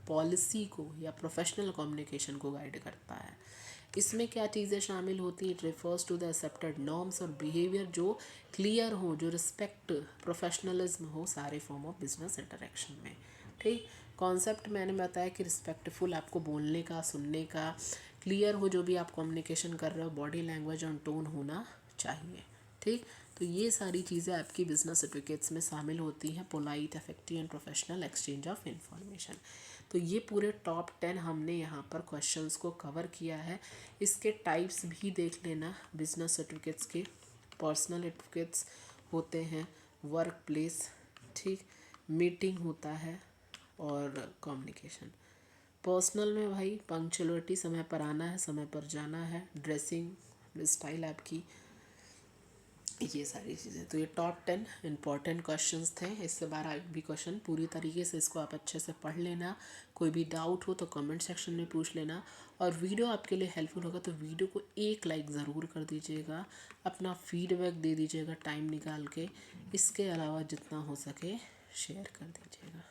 पॉलिसी को या प्रोफेशनल कम्युनिकेशन को गाइड करता है। इसमें क्या चीज़ें शामिल होती हैं, it refers to the accepted norms और बिहेवियर जो क्लियर हो, जो रिस्पेक्ट, प्रोफेशनलिज्म हो सारे फॉर्म ऑफ बिजनेस इंटरेक्शन में। ठीक, कॉन्सेप्ट मैंने बताया कि रिस्पेक्टफुल आपको बोलने का, सुनने का, क्लियर हो जो भी आप कम्युनिकेशन कर रहे हो, बॉडी लैंग्वेज और टोन होना चाहिए। ठीक, तो ये सारी चीज़ें आपकी बिजनेस सर्टिफिकेट्स में शामिल होती हैं, polite, effective and professional exchange of information. तो ये पूरे टॉप 10 हमने यहाँ पर क्वेश्चंस को कवर किया है। इसके टाइप्स भी देख लेना बिजनेस सर्टिफिकेट्स के। पर्सनल सर्टिफिकेट्स होते हैं, वर्क प्लेस, ठीक, मीटिंग होता है और कम्युनिकेशन। पर्सनल में भाई पंक्चुअलिटी, समय पर आना है, समय पर जाना है, ड्रेसिंग स्टाइल आपकी, ये सारी चीज़ें। तो ये टॉप 10 इंपॉर्टेंट क्वेश्चंस थे। इससे बाहर भी क्वेश्चन पूरी तरीके से इसको आप अच्छे से पढ़ लेना। कोई भी डाउट हो तो कमेंट सेक्शन में पूछ लेना। और वीडियो आपके लिए हेल्पफुल होगा तो वीडियो को एक लाइक ज़रूर कर दीजिएगा, अपना फीडबैक दे दीजिएगा टाइम निकाल के। इसके अलावा जितना हो सके शेयर कर दीजिएगा।